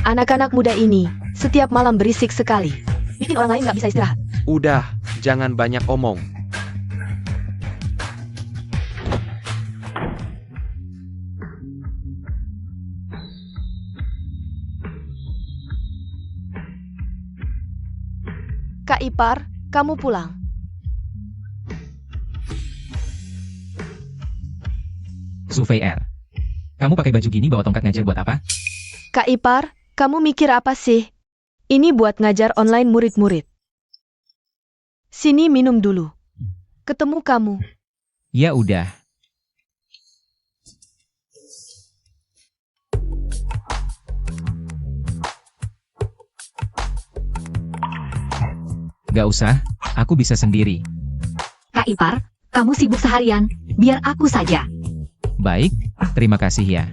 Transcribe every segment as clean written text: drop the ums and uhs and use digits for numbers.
Anak-anak muda ini, setiap malam berisik sekali. Bikin orang lain nggak bisa istirahat. Udah, jangan banyak omong. Kak Ipar, kamu pulang. Zufair, kamu pakai baju gini bawa tongkat ngajar buat apa? Kak Ipar, kamu mikir apa sih? Ini buat ngajar online murid-murid. Sini minum dulu. Ketemu kamu. Ya udah. Gak usah, aku bisa sendiri. Kak Ipar, kamu sibuk seharian, biar aku saja. Baik, terima kasih ya.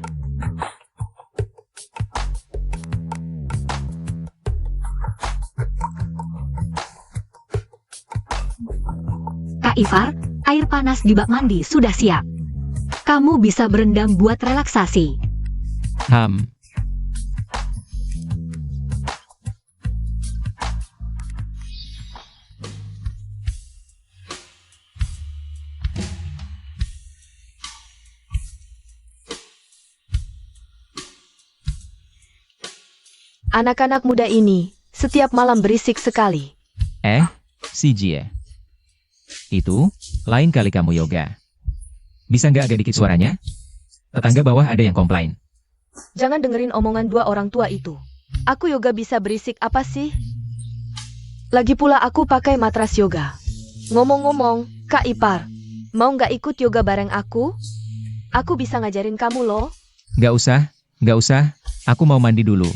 Kak Ipar, air panas di bak mandi sudah siap. Kamu bisa berendam buat relaksasi. Anak-anak muda ini, setiap malam berisik sekali. Si Jie. Itu, lain kali kamu yoga. Bisa nggak agak dikit suaranya? Tetangga bawah ada yang komplain. Jangan dengerin omongan dua orang tua itu. Aku yoga bisa berisik apa sih? Lagi pula aku pakai matras yoga. Ngomong-ngomong, Kak Ipar, mau nggak ikut yoga bareng aku? Aku bisa ngajarin kamu loh. Nggak usah. Aku mau mandi dulu.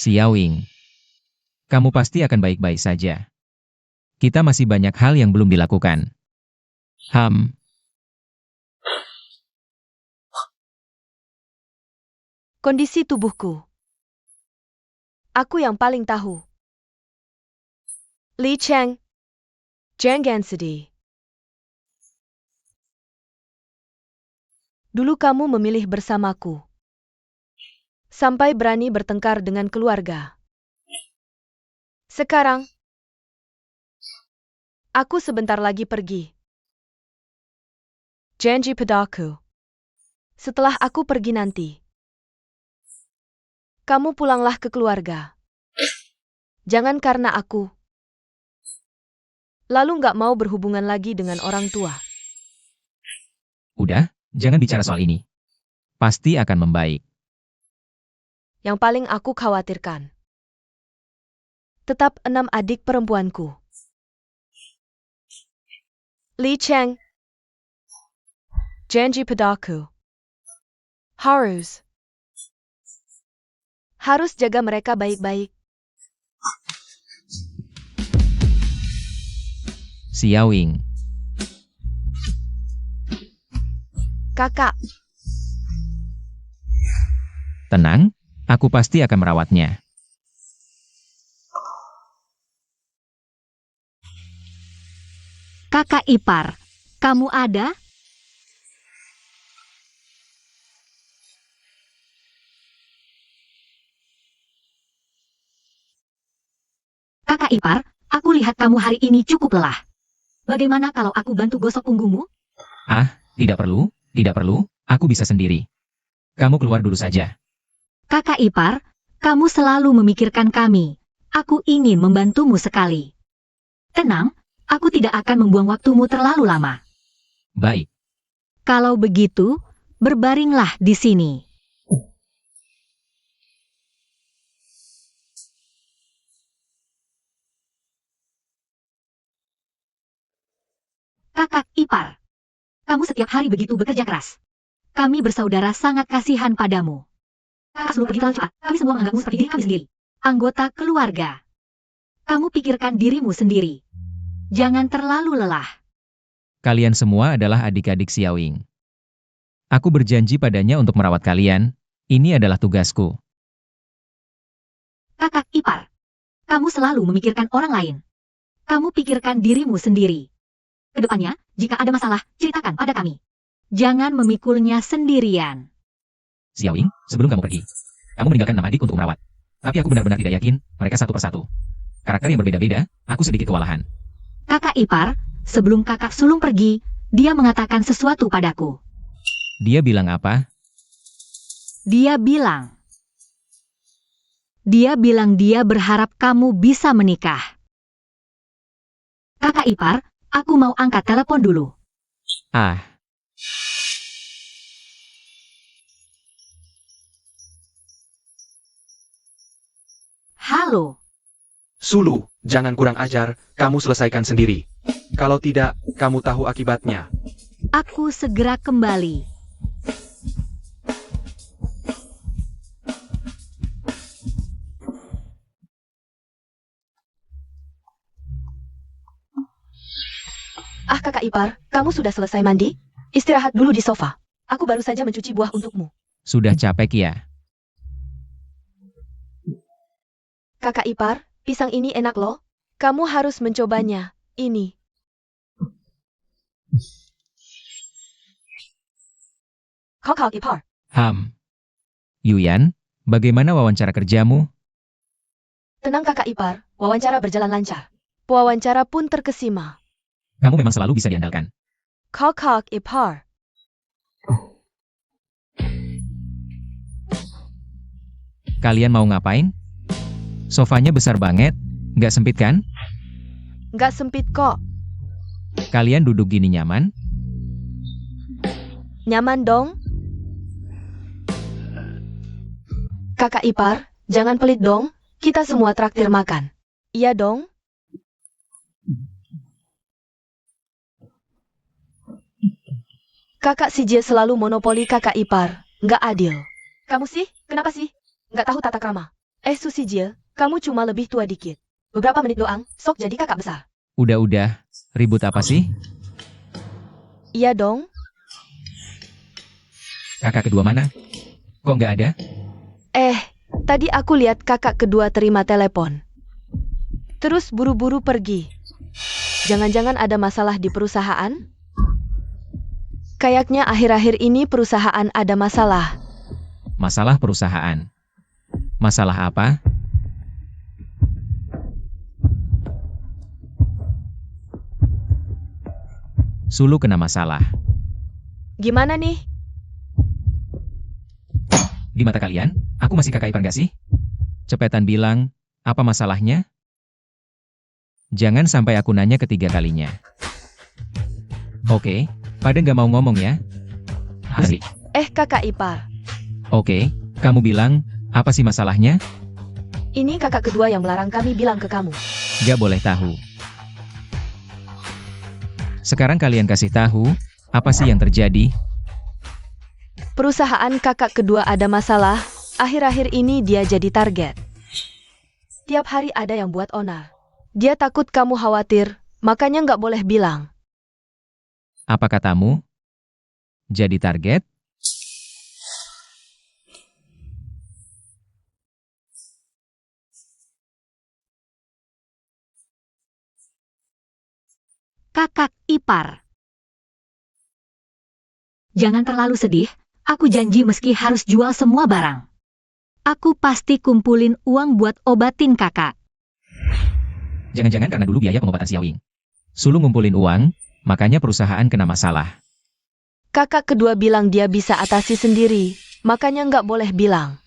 Xiaowing, kamu pasti akan baik-baik saja. Kita masih banyak hal yang belum dilakukan. Kondisi tubuhku. Aku yang paling tahu. Li Cheng. Jangan sedih. Dulu kamu memilih bersamaku. Sampai berani bertengkar dengan keluarga. Sekarang, aku sebentar lagi pergi. Janji padaku. Setelah aku pergi nanti, kamu pulanglah ke keluarga. Jangan karena aku. Lalu nggak mau berhubungan lagi dengan orang tua. Udah, jangan bicara soal ini. Pasti akan membaik. Yang paling aku khawatirkan. Tetap 6 adik perempuanku. Li Cheng. Janji padaku. Harus jaga mereka baik-baik. Xiaowing, Kakak, tenang, aku pasti akan merawatnya. Kakak Ipar, kamu ada? Kakak Ipar, aku lihat kamu hari ini cukup lelah. Bagaimana kalau aku bantu gosok punggungmu? Tidak perlu, aku bisa sendiri. Kamu keluar dulu saja. Kakak Ipar, kamu selalu memikirkan kami. Aku ingin membantumu sekali. Tenang, aku tidak akan membuang waktumu terlalu lama. Baik. Kalau begitu, berbaringlah di sini. Kakak Ipar, kamu setiap hari begitu bekerja keras. Kami bersaudara sangat kasihan padamu. Kakak selalu pergi terlalu cepat. Kami semua menganggapmu seperti diri kami sendiri. Anggota keluarga. Kamu pikirkan dirimu sendiri. Jangan terlalu lelah. Kalian semua adalah adik-adik Xiaowing. Aku berjanji padanya untuk merawat kalian. Ini adalah tugasku. Kakak Ipar, kamu selalu memikirkan orang lain. Kamu pikirkan dirimu sendiri. Kedepannya, jika ada masalah, ceritakan pada kami. Jangan memikulnya sendirian. Xiaoying, sebelum kamu pergi, kamu meninggalkan 6 adik untuk merawat. Tapi aku benar-benar tidak yakin mereka satu persatu. Karakter yang berbeda-beda, aku sedikit kewalahan. Kakak ipar, sebelum kakak sulung pergi, dia mengatakan sesuatu padaku. Dia bilang apa? Dia bilang dia berharap kamu bisa menikah. Kakak ipar, aku mau angkat telepon dulu. Ah, Halo, Sulu, jangan kurang ajar, kamu selesaikan sendiri. Kalau tidak, kamu tahu akibatnya. aku segera kembali. Ah kakak ipar, kamu sudah selesai mandi? Istirahat dulu di sofa. Aku baru saja mencuci buah untukmu. sudah capek ya. Kakak ipar, pisang ini enak loh. Kamu harus mencobanya. Ini. Kakak ipar. Yuyan, bagaimana wawancara kerjamu? Tenang kakak ipar, wawancara berjalan lancar. Wawancara pun terkesima. Kamu memang selalu bisa diandalkan. Kakak ipar. Kalian mau ngapain? Sofanya besar banget, nggak sempit kan? Nggak sempit kok. Kalian duduk gini nyaman? Nyaman dong? Kakak ipar, jangan pelit dong. Kita semua traktir makan. Iya dong? Kakak si Jie selalu monopoli kakak ipar. Nggak adil. Kamu sih? Kenapa sih? Nggak tahu tata krama. Su si Jie, kamu cuma lebih tua dikit. Beberapa menit doang, sok jadi kakak besar. Udah, ribut apa sih? Iya dong? Kakak kedua mana? Kok nggak ada? Tadi aku lihat kakak kedua terima telepon. Terus buru-buru pergi. Jangan-jangan ada masalah di perusahaan? Kayaknya akhir-akhir ini perusahaan ada masalah. Masalah perusahaan. Masalah apa? Sulu kena masalah. Gimana nih? Di mata kalian, aku masih kakak ipar nggak sih? Cepetan bilang, apa masalahnya? Jangan sampai aku nanya ketiga kalinya. Oke, pada nggak mau ngomong ya? Asik. Kakak ipar. Oke, kamu bilang, apa sih masalahnya? Ini kakak kedua yang melarang kami bilang ke kamu. Gak boleh tahu. Sekarang kalian kasih tahu, apa sih yang terjadi? Perusahaan kakak kedua ada masalah. Akhir-akhir ini dia jadi target. Tiap hari ada yang buat onar. Dia takut kamu khawatir, makanya nggak boleh bilang. Apa katamu? Jadi target? Kakak ipar. Jangan terlalu sedih, aku janji meski harus jual semua barang. Aku pasti kumpulin uang buat obatin kakak. Jangan-jangan karena dulu biaya pengobatan Xiaoying. Sulu ngumpulin uang, makanya perusahaan kena masalah. Kakak kedua bilang dia bisa atasi sendiri, makanya nggak boleh bilang.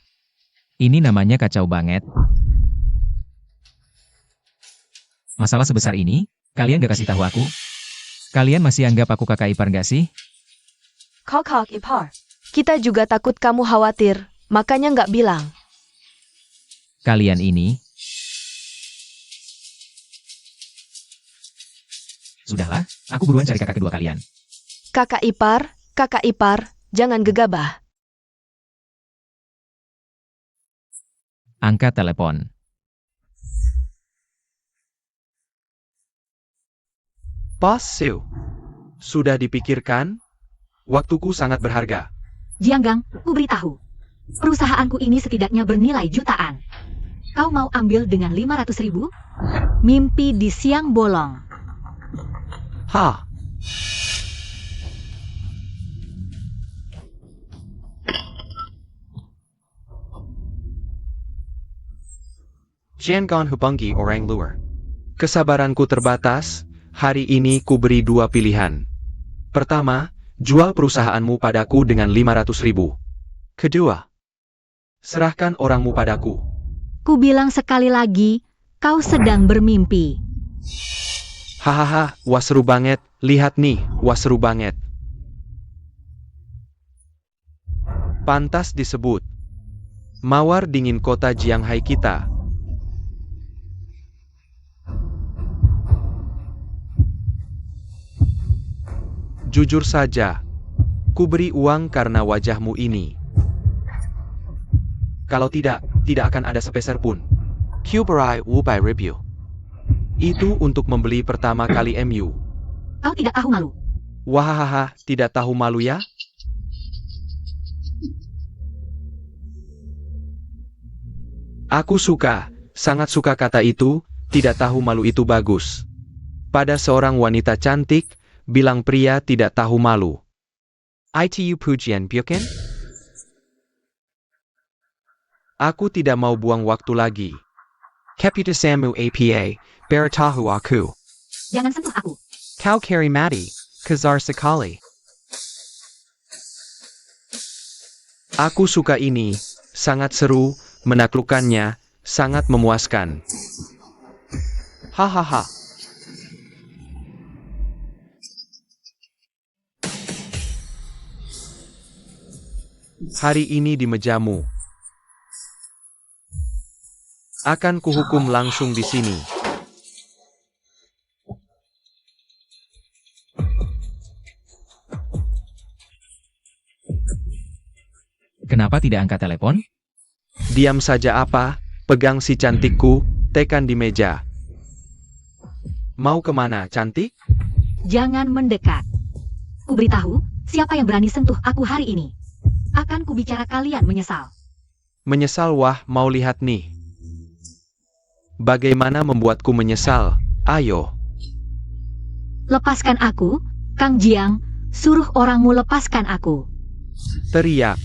Ini namanya kacau banget. Masalah sebesar ini, kalian gak kasih tahu aku? Kalian masih anggap aku kakak ipar gak sih? Kakak ipar. Kita juga takut kamu khawatir, makanya nggak bilang. Kalian ini... Sudahlah, aku buruan cari kakak kedua kalian. Kakak ipar, jangan gegabah. Angkat telepon. Pas, Seu. Sudah dipikirkan? Waktuku sangat berharga. Jianggang, ku beritahu. Perusahaanku ini setidaknya bernilai jutaan. Kau mau ambil dengan 500.000? Mimpi di siang bolong. Jangan hubungi orang luar. Kesabaranku terbatas, hari ini ku beri dua pilihan. Pertama, jual perusahaanmu padaku dengan 500.000. Kedua, serahkan orangmu padaku. Ku bilang sekali lagi, kau sedang bermimpi. Hahaha, wah seru banget, lihat nih, wah seru banget. Pantas disebut mawar dingin kota Jianghai kita. Jujur saja, ku beri uang karena wajahmu ini. Kalau tidak akan ada sepeser pun. Ku beri 500.000. Itu untuk membeli pertama kali MU. Kau tidak tahu malu. Wahahaha, tidak tahu malu ya? Aku suka, sangat suka kata itu, tidak tahu malu itu bagus. Pada seorang wanita cantik, bilang pria tidak tahu malu. Itu pujian bukan? Aku tidak mau buang waktu lagi. Keputusanmu samu apa, beritahu aku. Jangan sentuh aku. Kau kari mati, kasar sekali. Aku suka ini, sangat seru, menaklukkannya, sangat memuaskan. Hahaha. Hari ini di mejamu. Akan kuhukum langsung di sini. Kenapa tidak angkat telepon? Diam saja apa, pegang si cantikku, tekan di meja. Mau kemana, cantik? Jangan mendekat. Ku beritahu, siapa yang berani sentuh aku hari ini. Akan kubicara kalian menyesal. Menyesal wah, mau lihat nih. Bagaimana membuatku menyesal? Ayo. Lepaskan aku, Kang Jiang, suruh orangmu lepaskan aku. Teriak.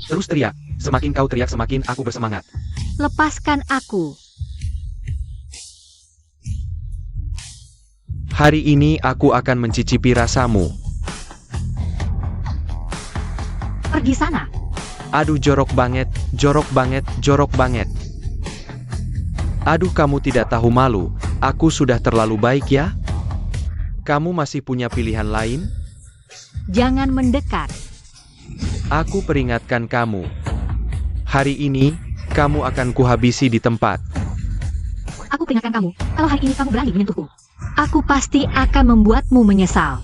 Terus teriak. Semakin kau teriak semakin aku bersemangat. Lepaskan aku. Hari ini aku akan mencicipi rasamu. Pergi sana. Aduh jorok banget, jorok banget, jorok banget. Aduh kamu tidak tahu malu, aku sudah terlalu baik ya? Kamu masih punya pilihan lain? Jangan mendekat. Aku peringatkan kamu. Hari ini, kamu akan kuhabisi di tempat. Aku peringatkan kamu, kalau hari ini kamu berani menyentuhku, aku pasti akan membuatmu menyesal.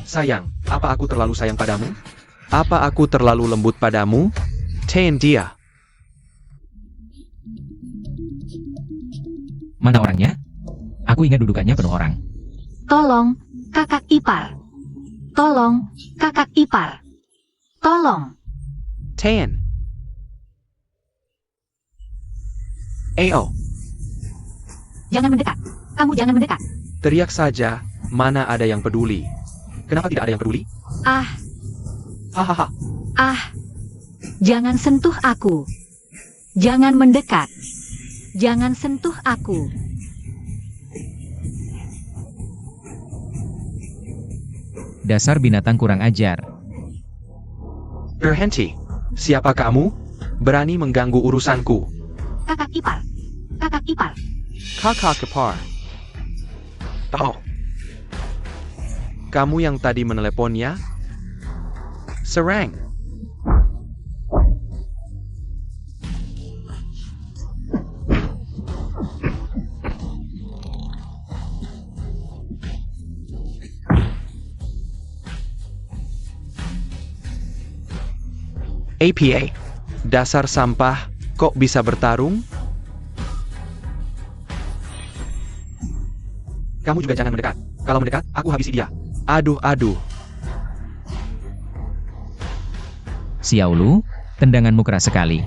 Sayang, apa aku terlalu sayang padamu? Apa aku terlalu lembut padamu? Tahan dia. Mana orangnya? Aku ingat dudukannya penuh orang. Tolong, kakak ipar. Tolong, kakak ipar. Tolong. Tahan. Ayo, Jangan mendekat. Kamu jangan mendekat. teriak saja, mana ada yang peduli. Kenapa tidak ada yang peduli? Ah, Hahaha. ah. Jangan sentuh aku. Jangan mendekat. Jangan sentuh aku. Dasar binatang kurang ajar. Berhenti. Siapa kamu? Berani mengganggu urusanku. Kakak ipar. Kakak ipar. Kakak kepar. Oh. Kamu yang tadi meneleponnya? Serang. APA. Dasar sampah, kok bisa bertarung? Kamu juga jangan mendekat. Kalau mendekat, aku habisi dia. Aduh, aduh. Xiaolu, tendanganmu keras sekali.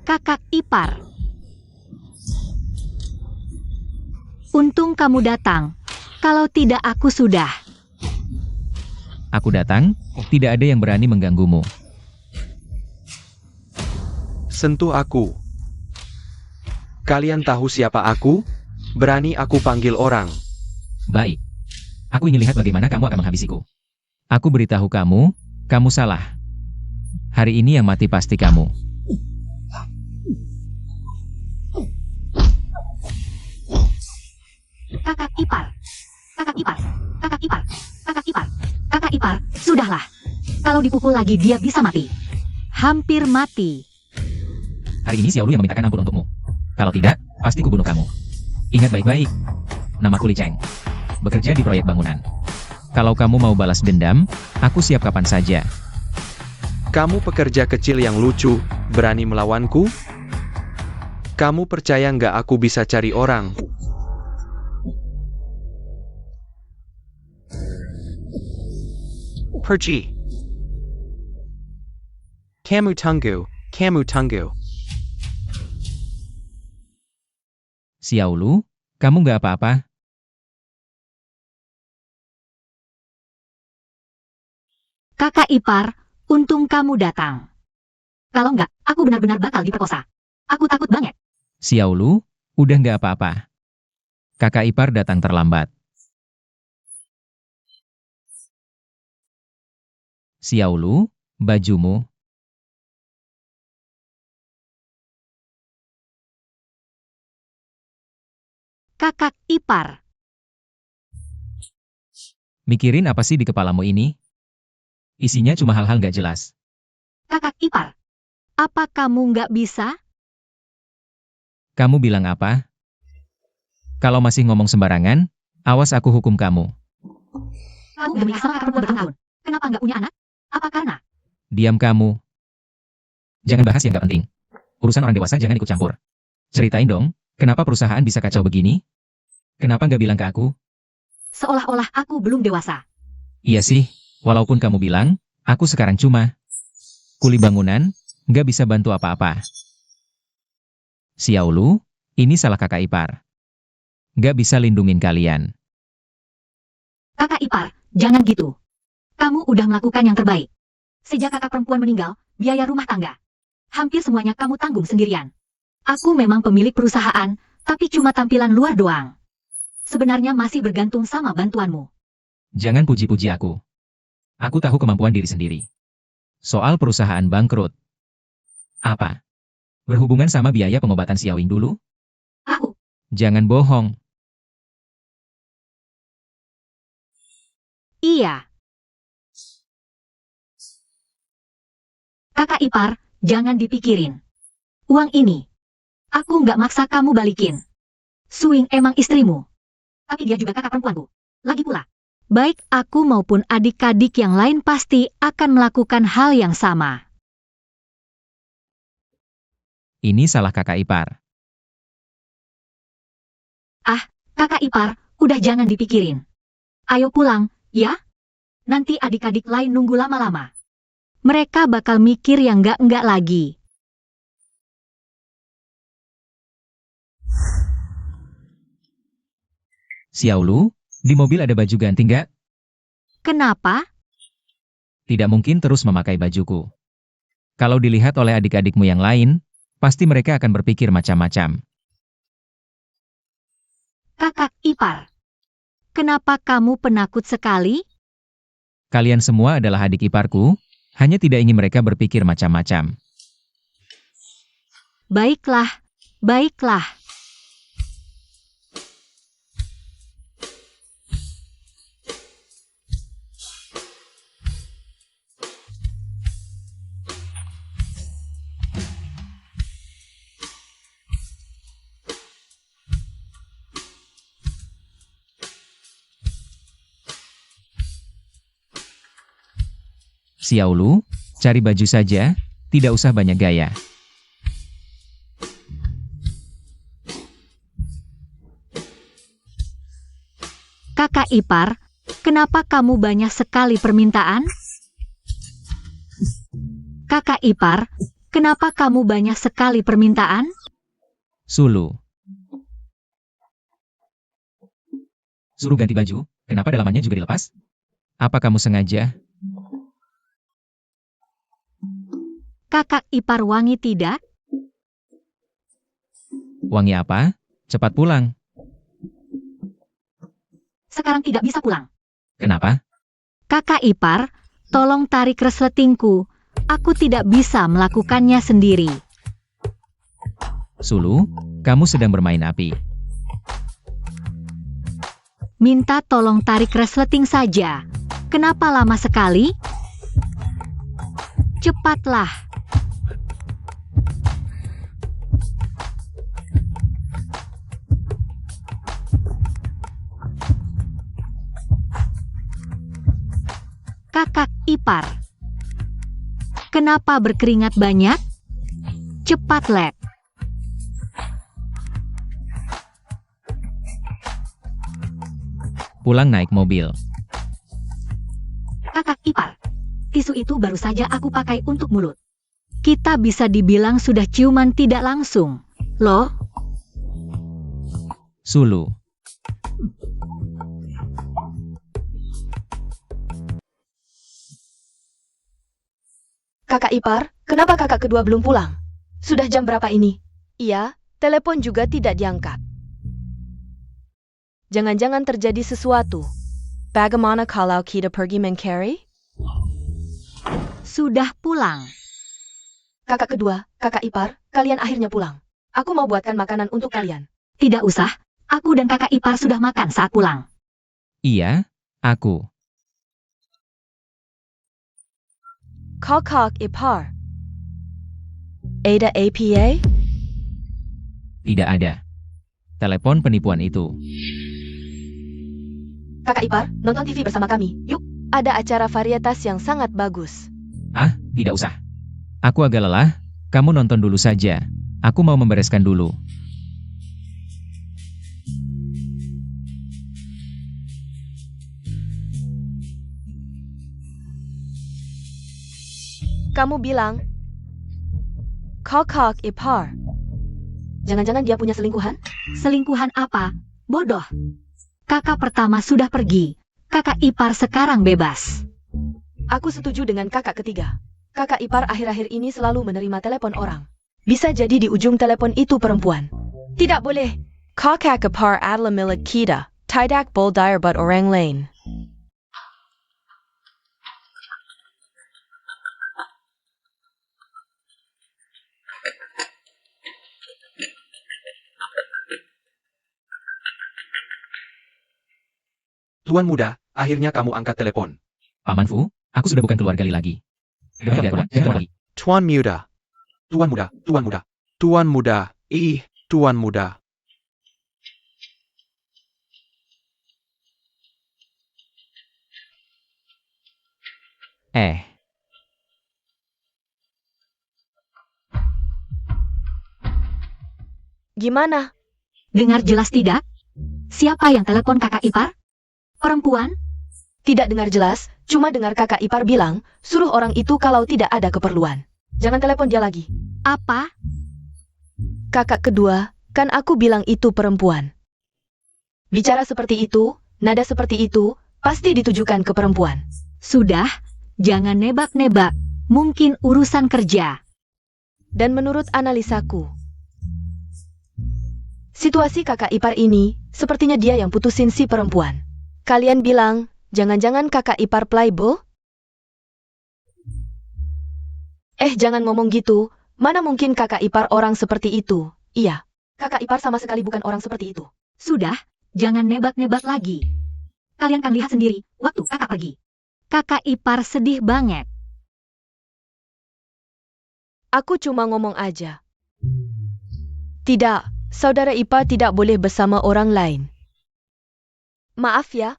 Kakak ipar. untung kamu datang. Kalau tidak aku sudah. Aku datang, tidak ada yang berani mengganggumu. Sentuh aku. Kalian tahu siapa aku? Berani aku panggil orang. Baik. Aku ingin lihat bagaimana kamu akan menghabisiku. Aku beritahu kamu, kamu salah. Hari ini yang mati pasti kamu. Kakak ipar. Kakak ipar. Kakak ipar. Kakak ipar. Kakak ipar, sudahlah. Kalau dipukul lagi dia bisa mati. Hampir mati. Hari ini Xiaolu yang memintakan ampun untukmu. Kalau tidak, pasti kubunuh kamu. Ingat baik-baik. Namaku Li Cheng. Bekerja di proyek bangunan. Kalau kamu mau balas dendam, aku siap kapan saja. Kamu pekerja kecil yang lucu, berani melawanku? Kamu percaya nggak aku bisa cari orang? Pergi. Kamu tunggu, kamu tunggu. Xiaolu, kamu nggak apa-apa? Kakak ipar, untung kamu datang. Kalau enggak, aku benar-benar bakal diperkosa. Aku takut banget. Xiaolu, udah nggak apa-apa. Kakak ipar datang terlambat. Xiaolu, bajumu. Kakak ipar. Mikirin apa sih di kepalamu ini? Isinya cuma hal-hal nggak jelas. Kakak ipar. Apa kamu nggak bisa? Kamu bilang apa? Kalau masih ngomong sembarangan, awas aku hukum kamu. Kamu udah menikah sama kakak perempuan bertahun-tahun. Kenapa nggak punya anak? Apa karena? Diam kamu. Jangan bahas yang nggak penting. Urusan orang dewasa jangan ikut campur. Ceritain dong, kenapa perusahaan bisa kacau begini? Kenapa nggak bilang ke aku? Seolah-olah aku belum dewasa. Iya sih, walaupun kamu bilang, aku sekarang cuma kuli bangunan, nggak bisa bantu apa-apa. Xiaolu, ini salah kakak ipar. Nggak bisa lindungin kalian. Kakak ipar, jangan gitu. Kamu udah melakukan yang terbaik. Sejak kakak perempuan meninggal, biaya rumah tangga. Hampir semuanya kamu tanggung sendirian. Aku memang pemilik perusahaan, tapi cuma tampilan luar doang. Sebenarnya masih bergantung sama bantuanmu. Jangan puji-puji aku. Aku tahu kemampuan diri sendiri. Soal perusahaan bangkrut. Apa? Berhubungan sama biaya pengobatan Xiaowing dulu? Aku, Jangan bohong. iya. Kakak ipar, jangan dipikirin. Uang ini, aku nggak maksa kamu balikin. Suing emang istrimu. Tapi dia juga kakak perempuanku. Lagi pula, baik aku maupun adik-adik yang lain pasti akan melakukan hal yang sama. Ini salah kakak ipar. Kakak ipar, udah jangan dipikirin. Ayo pulang, ya? Nanti adik-adik lain nunggu lama-lama. Mereka bakal mikir yang enggak lagi. Xiaolu, di mobil ada baju ganti nggak? Kenapa? Tidak mungkin terus memakai bajuku. Kalau dilihat oleh adik-adikmu yang lain, pasti mereka akan berpikir macam-macam. Kakak ipar. Kenapa kamu penakut sekali? Kalian semua adalah adik iparku, hanya tidak ingin mereka berpikir macam-macam. Baiklah, baiklah. Xiaolu, cari baju saja, tidak usah banyak gaya. Kakak ipar, kenapa kamu banyak sekali permintaan? Kakak ipar, kenapa kamu banyak sekali permintaan? Sulu. Suruh ganti baju, kenapa dalamannya juga dilepas? Apa kamu sengaja? Kakak ipar wangi tidak? Wangi apa? Cepat pulang. Sekarang tidak bisa pulang. Kenapa? Kakak ipar, tolong tarik resletingku. Aku tidak bisa melakukannya sendiri. Sulu, kamu sedang bermain api. Minta tolong tarik resleting saja. Kenapa lama sekali? Cepatlah. Kakak ipar. Kenapa berkeringat banyak? Cepat, Lek. Pulang naik mobil. Kakak ipar. Tisu itu baru saja aku pakai untuk mulut. Kita bisa dibilang sudah ciuman tidak langsung. Loh, Sulu, Kakak ipar, kenapa kakak kedua belum pulang? Sudah jam berapa ini? Iya, telepon juga tidak diangkat. Jangan-jangan terjadi sesuatu. Bagaimana kalau kita pergi mencari? sudah pulang. Kakak kedua, kakak ipar, kalian akhirnya pulang. Aku mau buatkan makanan untuk kalian. Tidak usah, aku dan kakak ipar sudah makan saat pulang. iya, aku. Kakak ipar. Ada APA? Tidak ada. Telepon penipuan itu. Kakak ipar, nonton TV bersama kami. Yuk, ada acara varietas yang sangat bagus. Ah, tidak usah. Aku agak lelah, kamu nonton dulu saja. Aku mau membereskan dulu. Kamu bilang, kakak ipar. Jangan-jangan dia punya selingkuhan? Selingkuhan apa? Bodoh. Kakak pertama sudah pergi. Kakak ipar sekarang bebas. Aku setuju dengan kakak ketiga. Kakak ipar akhir-akhir ini selalu menerima telepon orang. Bisa jadi di ujung telepon itu perempuan. Tidak boleh. Kakak ipar adalah milik kita. Tidak boleh buat orang lain. Tuan muda, akhirnya kamu angkat telepon. Paman Fu, aku sudah bukan keluarga lagi. Jangan lagi. Tuan muda. Tuan muda, tuan muda. Tuan muda, tuan muda. Gimana? Dengar jelas tidak? Siapa yang telepon kakak ipar? Perempuan? Tidak dengar jelas, cuma dengar kakak ipar bilang, suruh orang itu kalau tidak ada keperluan. Jangan telepon dia lagi. Apa? Kakak kedua, kan aku bilang itu perempuan. Bicara seperti itu, nada seperti itu, pasti ditujukan ke perempuan. Sudah, jangan nebak-nebak. Mungkin urusan kerja. Dan menurut analisaku, situasi kakak ipar ini, sepertinya dia yang putusin si perempuan. Kalian bilang, jangan-jangan kakak ipar playboy? Jangan ngomong gitu. Mana mungkin kakak ipar orang seperti itu? Iya, kakak ipar sama sekali bukan orang seperti itu. Sudah, jangan nebak-nebak lagi. Kalian kan lihat sendiri, waktu kakak pergi. Kakak ipar sedih banget. Aku cuma ngomong aja. Tidak, saudara ipar tidak boleh bersama orang lain. Maaf ya.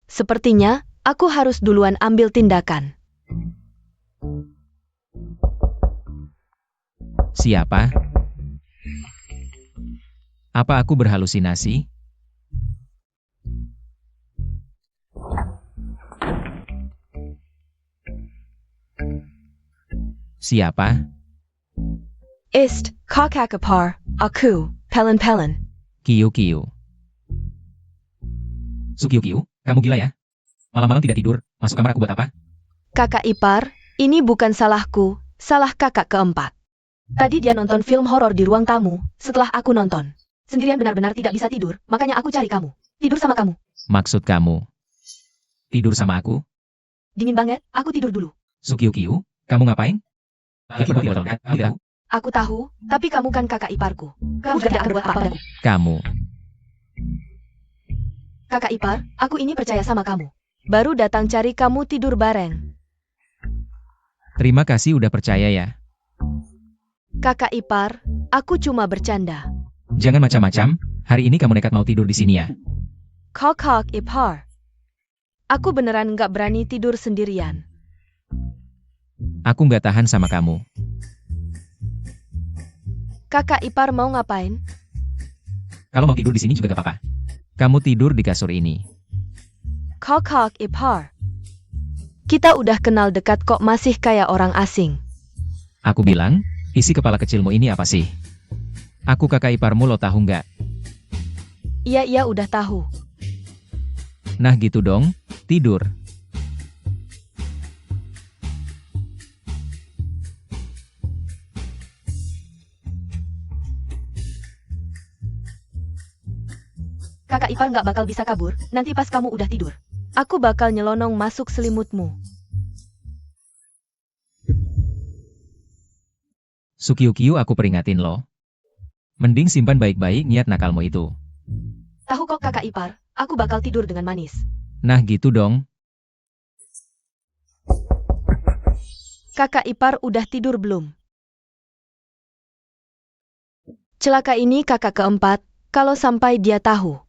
Sepertinya, aku harus duluan ambil tindakan. Siapa? Apa aku berhalusinasi? Siapa? Kakak ipar, aku, Pelen. Kiu. Sukyukiu, kamu gila ya? Malam-malam tidak tidur, masuk kamar aku buat apa? Kakak ipar, ini bukan salahku, salah kakak keempat. Tadi dia nonton film horor di ruang tamu, setelah aku nonton. Sendirian benar-benar tidak bisa tidur, makanya aku cari kamu. Tidur sama kamu. Maksud kamu? Tidur sama aku? Dingin banget, aku tidur dulu. Sukyukiu, kamu ngapain? Lagi tidak tahu, kamu tidak tahu? Aku tahu, tapi kamu kan kakak iparku. Kamu juga tidak akan buat apa-apa. Kamu. Kakak ipar, aku ini percaya sama kamu. Baru datang cari kamu tidur bareng. Terima kasih udah percaya ya. Kakak ipar, aku cuma bercanda. Jangan macam-macam, hari ini kamu nekat mau tidur di sini ya. Kakak ipar. Aku beneran nggak berani tidur sendirian. Aku nggak tahan sama kamu. Kakak ipar mau ngapain? Kalau mau tidur di sini juga gak apa-apa. Kamu tidur di kasur ini. Kakak ipar. Kita udah kenal dekat kok masih kayak orang asing. Aku bilang, isi kepala kecilmu ini apa sih? Aku kakak iparmu lo tahu nggak? Iya udah tahu. Nah gitu dong, tidur. Kakak ipar nggak bakal bisa kabur, nanti pas kamu udah tidur. Aku bakal nyelonong masuk selimutmu. Sukyukiu aku peringatin lo. Mending simpan baik-baik niat nakalmu itu. Tahu kok kakak ipar, aku bakal tidur dengan manis. Nah gitu dong. Kakak ipar udah tidur belum? Celaka ini kakak keempat, kalau sampai dia tahu.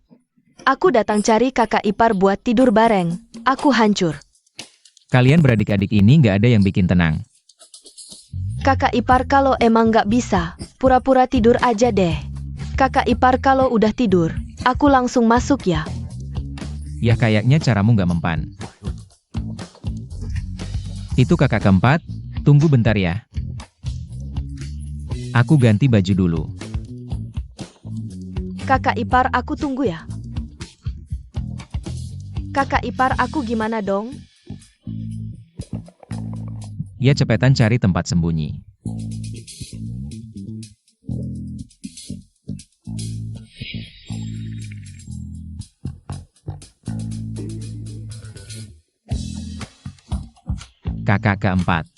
Aku datang cari kakak ipar buat tidur bareng, aku hancur. Kalian beradik-adik ini nggak ada yang bikin tenang. Kakak ipar kalau emang nggak bisa, pura-pura tidur aja deh. Kakak ipar kalau udah tidur, aku langsung masuk ya. Ya kayaknya caramu nggak mempan. Itu kakak keempat, tunggu bentar ya. Aku ganti baju dulu. Kakak ipar aku tunggu ya. Kakak ipar aku gimana dong? Ya cepetan cari tempat sembunyi. Kakak keempat.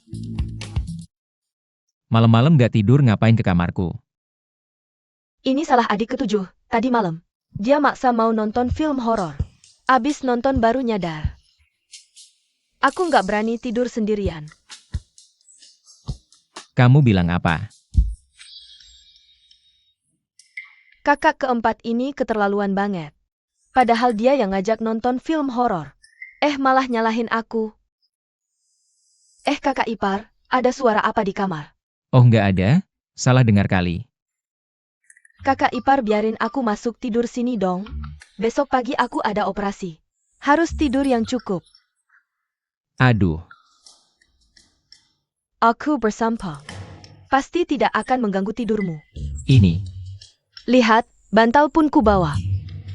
Malam-malam gak tidur ngapain ke kamarku? Ini salah adik ketujuh, tadi malam. Dia maksa mau nonton film horor. Abis nonton baru nyadar. Aku nggak berani tidur sendirian. Kamu bilang apa? Kakak keempat ini keterlaluan banget. Padahal dia yang ngajak nonton film horor. Malah nyalahin aku. Kakak ipar, ada suara apa di kamar? Oh nggak ada? Salah dengar kali. Kakak ipar biarin aku masuk tidur sini dong. Besok pagi aku ada operasi. Harus tidur yang cukup. Aduh, Aku bersumpah. Pasti tidak akan mengganggu tidurmu. ini. Lihat, bantal pun ku bawa.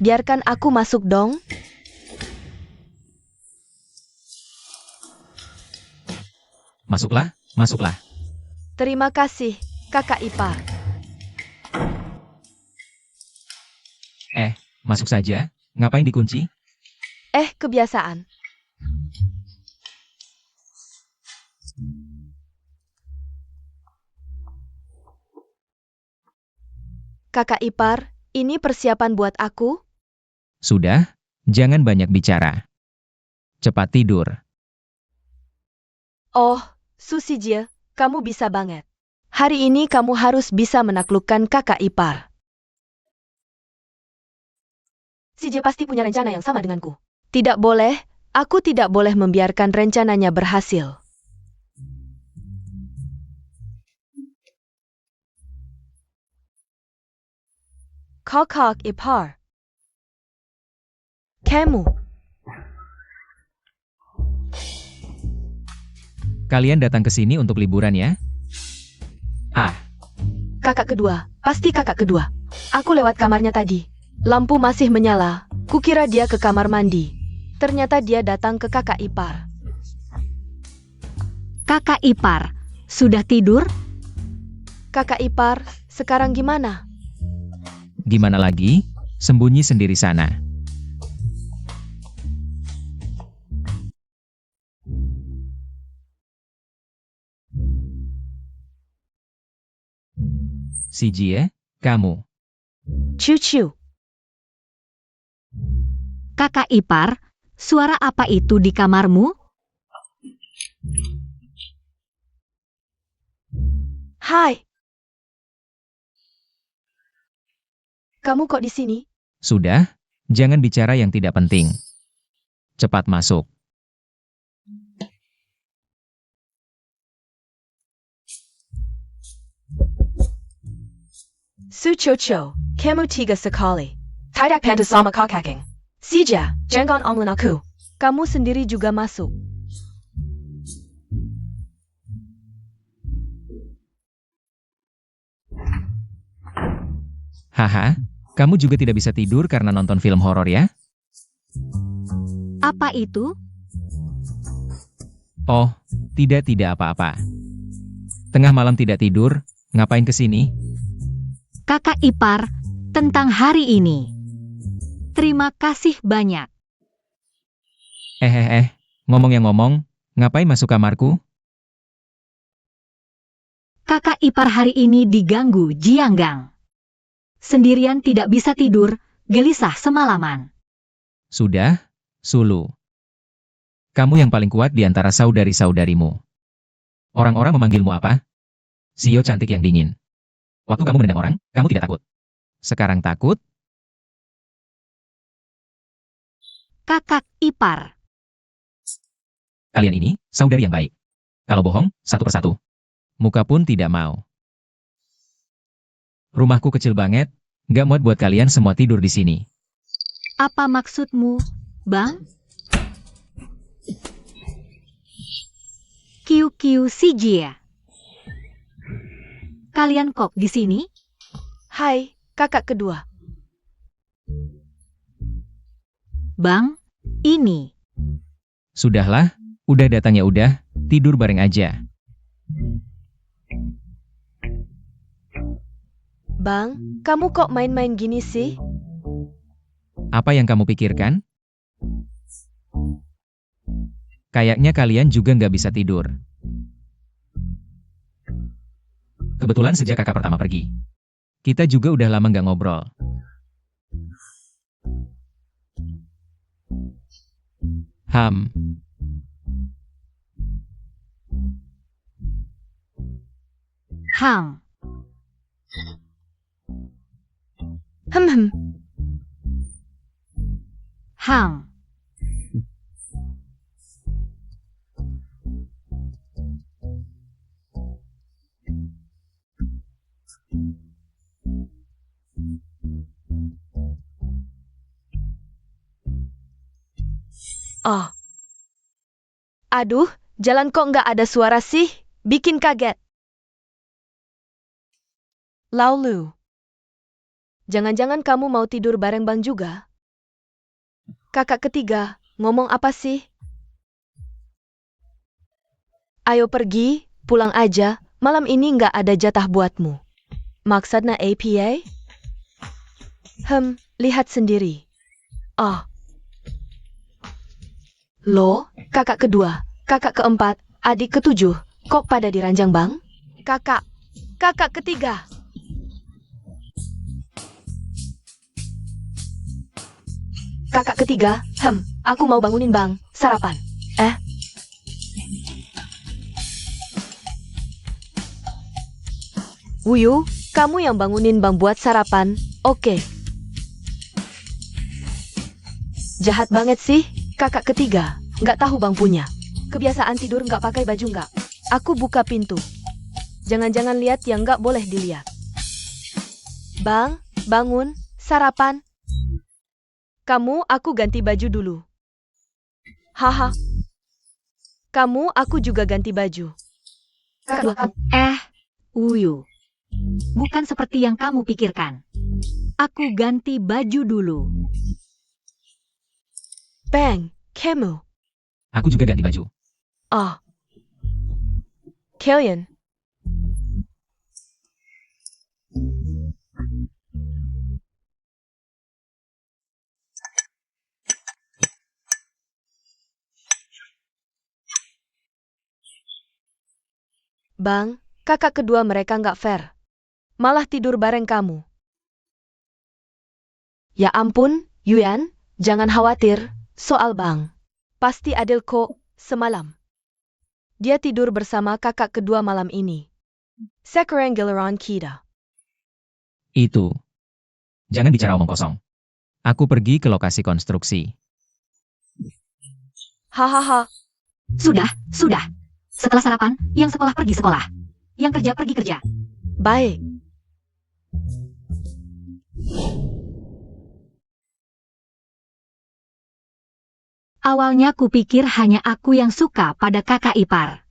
Biarkan aku masuk dong. Masuklah, masuklah. Terima kasih, kakak ipar. Masuk saja. Ngapain dikunci? Kebiasaan. Kakak ipar, ini persiapan buat aku? Sudah, jangan banyak bicara. Cepat tidur. Oh, Susijie, kamu bisa banget. Hari ini kamu harus bisa menaklukkan kakak ipar. Sijie pasti punya rencana yang sama denganku. Tidak boleh, aku tidak boleh membiarkan rencananya berhasil. Kakak ipar. Kamu. Kalian datang ke sini untuk liburan ya? Kakak kedua, pasti kakak kedua. Aku lewat kamarnya tadi. Lampu masih menyala, Kukira dia ke kamar mandi. Ternyata dia datang ke kakak ipar. Kakak ipar, sudah tidur? Kakak ipar, sekarang gimana? Gimana lagi? Sembunyi sendiri sana. Si Jie, kamu. Ciu-ciu. Kakak ipar, suara apa itu di kamarmu? Hai. Kamu kok di sini? Sudah, jangan bicara yang tidak penting. Cepat masuk. Su Cho, kamu tiga sekali. Tidak pantas sama kakak. Sija, jangan omlin aku. Kamu sendiri juga masuk. Haha, kamu juga tidak bisa tidur karena nonton film horor ya? Apa itu? Oh, tidak apa-apa. Tengah malam tidak tidur, ngapain kesini? Kakak ipar, tentang hari ini. Terima kasih banyak. Ngomong yang ngomong, ngapain masuk kamarku? Kakak ipar hari ini diganggu Jianggang. Sendirian tidak bisa tidur, gelisah semalaman. Sudah, Sulu. Kamu yang paling kuat di antara saudari-saudarimu. Orang-orang memanggilmu apa? Sio cantik yang dingin. Waktu kamu menendang orang, kamu tidak takut. Sekarang takut? Kakak ipar. Kalian ini, saudari yang baik. Kalau bohong, satu persatu. Muka pun tidak mau. Rumahku kecil banget, gak muat buat kalian semua tidur di sini. Apa maksudmu, Bang? Kiu si Jie. Kalian kok di sini? Hai, kakak kedua. Bang, ini. Sudahlah, udah datangnya udah, tidur bareng aja. Bang, kamu kok main-main gini sih? Apa yang kamu pikirkan? Kayaknya kalian juga nggak bisa tidur. Kebetulan sejak kakak pertama pergi. Kita juga udah lama nggak ngobrol. Ham. Hang. Hem. Hang. Oh. Aduh, jalan kok nggak ada suara sih? Bikin kaget. Laulu. Jangan-jangan kamu mau tidur bareng Bang juga? Kakak ketiga, ngomong apa sih? Ayo pergi, pulang aja, malam ini nggak ada jatah buatmu. Maksudnya APA? Lihat sendiri. Oh. Loh, kakak kedua, kakak keempat, adik ketujuh, kok pada diranjang Bang? Kakak ketiga. Kakak ketiga, aku mau bangunin Bang, sarapan. Wuyu, kamu yang bangunin Bang buat sarapan, oke. Jahat banget sih, kakak ketiga, nggak tahu Bang punya. Kebiasaan tidur nggak pakai baju nggak. Aku buka pintu. Jangan-jangan lihat yang nggak boleh dilihat. Bang, bangun, sarapan. Kamu, aku ganti baju dulu. Haha. Kamu, aku juga ganti baju. Uyu. Bukan seperti yang kamu pikirkan. Aku ganti baju dulu. Bang, kamu. Aku juga ganti baju. Ah. Kalian. Bang, kakak kedua mereka nggak fair. Malah tidur bareng kamu. Ya ampun, Yuan, jangan khawatir soal Bang. Pasti adil kok semalam. Dia tidur bersama kakak kedua malam ini. Sekarang giliran kita. Itu. Jangan bicara omong kosong. Aku pergi ke lokasi konstruksi. Hahaha. Sudah, sudah. Setelah sarapan, yang sekolah pergi sekolah. Yang kerja pergi kerja. Baik. Awalnya kupikir hanya aku yang suka pada kakak ipar.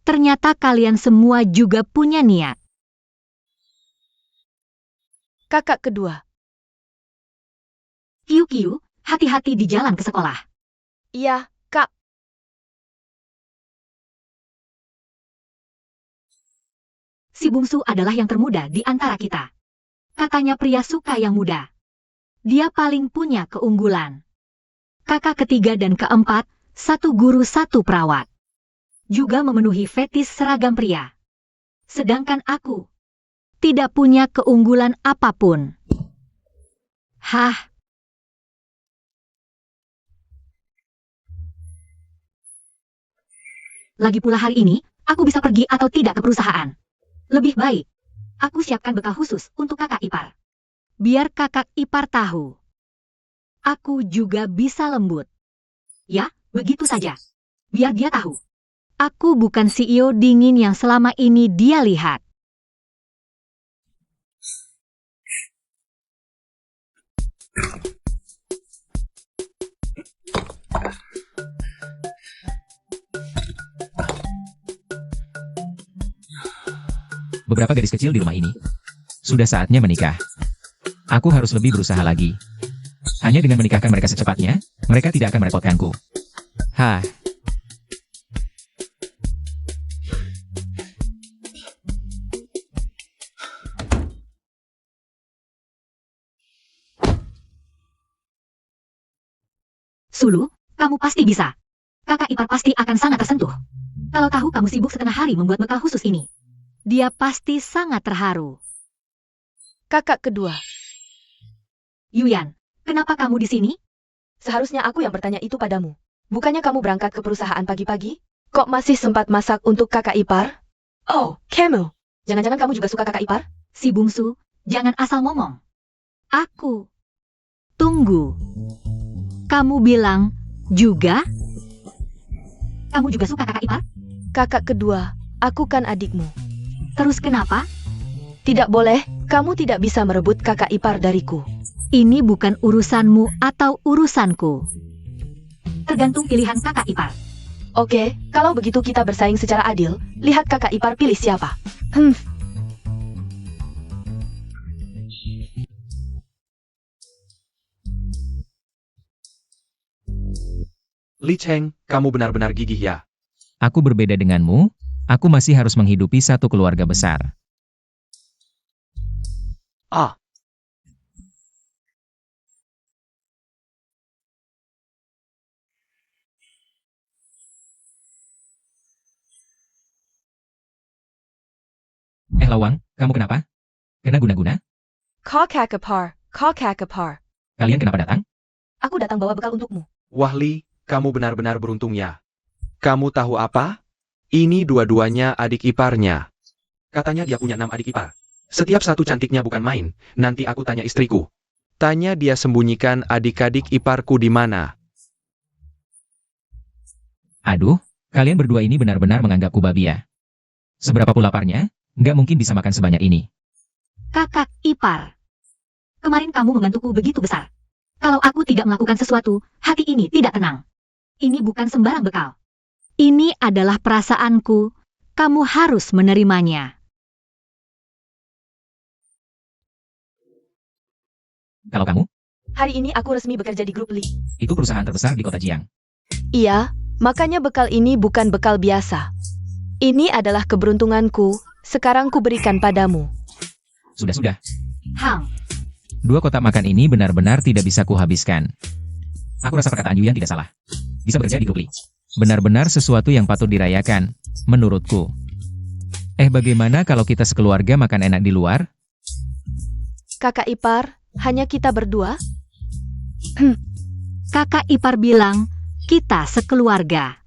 Ternyata kalian semua juga punya niat. Kakak kedua. Kiu-kiu, hati-hati di jalan ke sekolah. Iya, Kak. Si bungsu adalah yang termuda di antara kita. Katanya pria suka yang muda. Dia paling punya keunggulan. Kakak ketiga dan keempat, satu guru satu perawat. Juga memenuhi fetis seragam pria. Sedangkan aku tidak punya keunggulan apapun. Hah? Lagi pula hari ini, aku bisa pergi atau tidak ke perusahaan. Lebih baik, aku siapkan bekal khusus untuk kakak ipar. Biar kakak ipar tahu. Aku juga bisa lembut. Ya, begitu saja. Biar dia tahu. Aku bukan CEO dingin yang selama ini dia lihat. Beberapa gadis kecil di rumah ini. Sudah saatnya menikah. Aku harus lebih berusaha lagi. Hanya dengan menikahkan mereka secepatnya, mereka tidak akan merepotkanku. Hah. Sulu, kamu pasti bisa. Kakak ipar pasti akan sangat tersentuh. Kalau tahu kamu sibuk setengah hari membuat bekal khusus ini. Dia pasti sangat terharu. Kakak kedua. Yuyan, kenapa kamu di sini? Seharusnya aku yang bertanya itu padamu. Bukannya kamu berangkat ke perusahaan pagi-pagi? Kok masih sempat masak untuk kakak ipar? Oh, kamu. Jangan-jangan kamu juga suka kakak ipar? Si bungsu, jangan asal ngomong. Aku. Tunggu. Kamu bilang, juga? Kamu juga suka kakak ipar? Kakak kedua, aku kan adikmu. Terus kenapa? Tidak boleh, kamu tidak bisa merebut kakak ipar dariku. Ini bukan urusanmu atau urusanku. Tergantung pilihan kakak ipar. Oke, kalau begitu kita bersaing secara adil. Lihat kakak ipar pilih siapa. Li Cheng, kamu benar-benar gigih ya. Aku berbeda denganmu, aku masih harus menghidupi satu keluarga besar. Ah, Lawang, kamu kenapa? Kena guna-guna? Kakak ipar. Kalian kenapa datang? Aku datang bawa bekal untukmu. wah Li, kamu benar-benar beruntung ya. Kamu tahu apa? Ini dua-duanya adik iparnya. Katanya dia punya 6 adik ipar. Setiap satu cantiknya bukan main. Nanti aku tanya istriku. Tanya dia sembunyikan adik-adik iparku di mana. Aduh, kalian berdua ini benar-benar menganggapku babi ya. Seberapa pula laparnya, nggak mungkin bisa makan sebanyak ini. Kakak ipar. Kemarin kamu membantuku begitu besar. Kalau aku tidak melakukan sesuatu, hati ini tidak tenang. Ini bukan sembarang bekal. Ini adalah perasaanku. Kamu harus menerimanya. Kalau kamu, Hari ini aku resmi bekerja di grup Li. Itu perusahaan terbesar di kota Jiang. Iya, makanya bekal ini bukan bekal biasa. Ini adalah keberuntunganku, sekarang ku berikan padamu. Sudah. Hang, 2 kotak makan ini benar-benar tidak bisa kuhabiskan. Aku rasa perkataan Yuyan tidak salah. Bisa bekerja di grup Li. Benar-benar sesuatu yang patut dirayakan, menurutku. Bagaimana kalau kita sekeluarga makan enak di luar? Kakak ipar, hanya kita berdua? kakak ipar bilang, kita sekeluarga.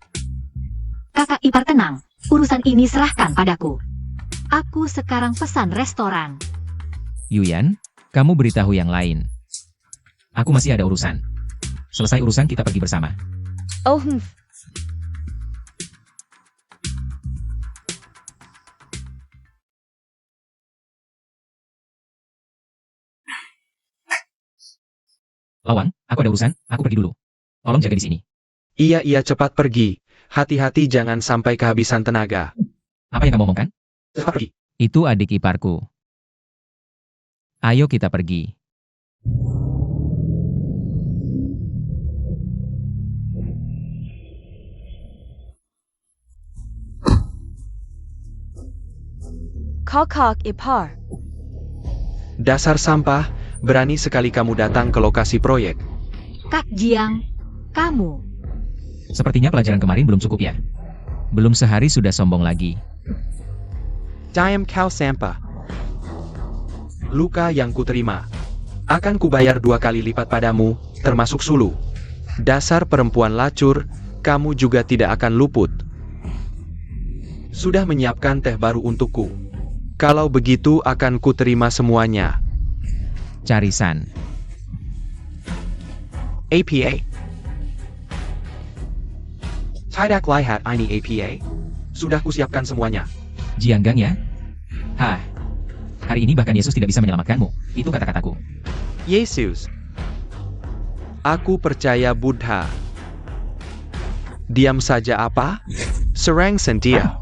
Kakak ipar tenang, urusan ini serahkan padaku. Aku sekarang pesan restoran. Yuyan, kamu beritahu yang lain. Aku masih ada urusan. Selesai urusan kita pergi bersama. Oh, Lawang, aku ada urusan, aku pergi dulu. Tolong jaga di sini. Iya, cepat pergi. Hati-hati jangan sampai kehabisan tenaga. Apa yang kamu omongkan? Cepat pergi. Itu adik iparku. Ayo kita pergi. kakak ipar. Dasar sampah, berani sekali kamu datang ke lokasi proyek. Kak Jiang, kamu. Sepertinya pelajaran kemarin belum cukup ya. Belum sehari sudah sombong lagi. Diam kau sampah. Luka yang kuterima akan kubayar 2 kali lipat padamu, termasuk sulu. Dasar perempuan lacur, kamu juga tidak akan luput. Sudah menyiapkan teh baru untukku. Kalau begitu akan kuterima semuanya. Carisan. APA. Tidak lihat ini APA. Sudah kusiapkan semuanya. Jianggang ya? Hah. Hari ini bahkan Yesus tidak bisa menyelamatkanmu. Itu kata-kataku. Yesus. Aku percaya Buddha. Diam saja apa? Serang sentia.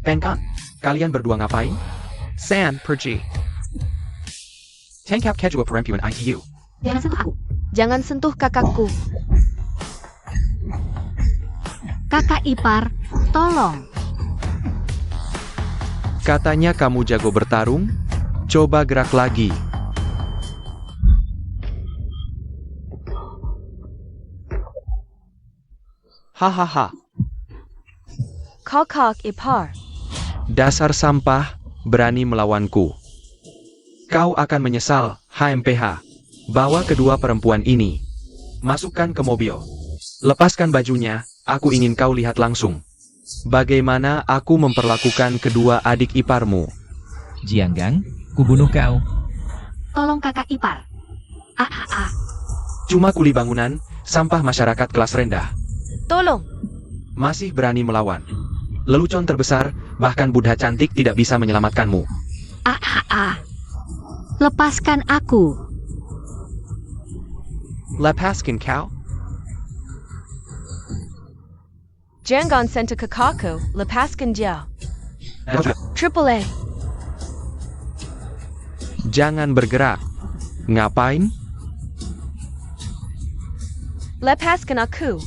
Penkan, kalian berdua ngapain? San pergi. Tangkap kedua perempuan ITU. Jangan sentuh aku. Jangan sentuh kakakku. Kakak ipar, tolong. Katanya kamu jago bertarung? Coba gerak lagi. Hahaha. kakak ipar. Dasar sampah, berani melawanku. Kau akan menyesal, HMPH. Bawa kedua perempuan ini. Masukkan ke mobil. Lepaskan bajunya, aku ingin kau lihat langsung. Bagaimana aku memperlakukan kedua adik iparmu. Jianggang, kubunuh kau. Tolong kakak ipar. Cuma kuli bangunan, sampah masyarakat kelas rendah. Tolong. Masih berani melawan. Lelucon terbesar, bahkan Buddha cantik tidak bisa menyelamatkanmu. Lepaskan aku. Lepaskan kau? Jangan sentuh kakakku, lepaskan dia. Triple A. Jangan bergerak. Ngapain? Lepaskan aku.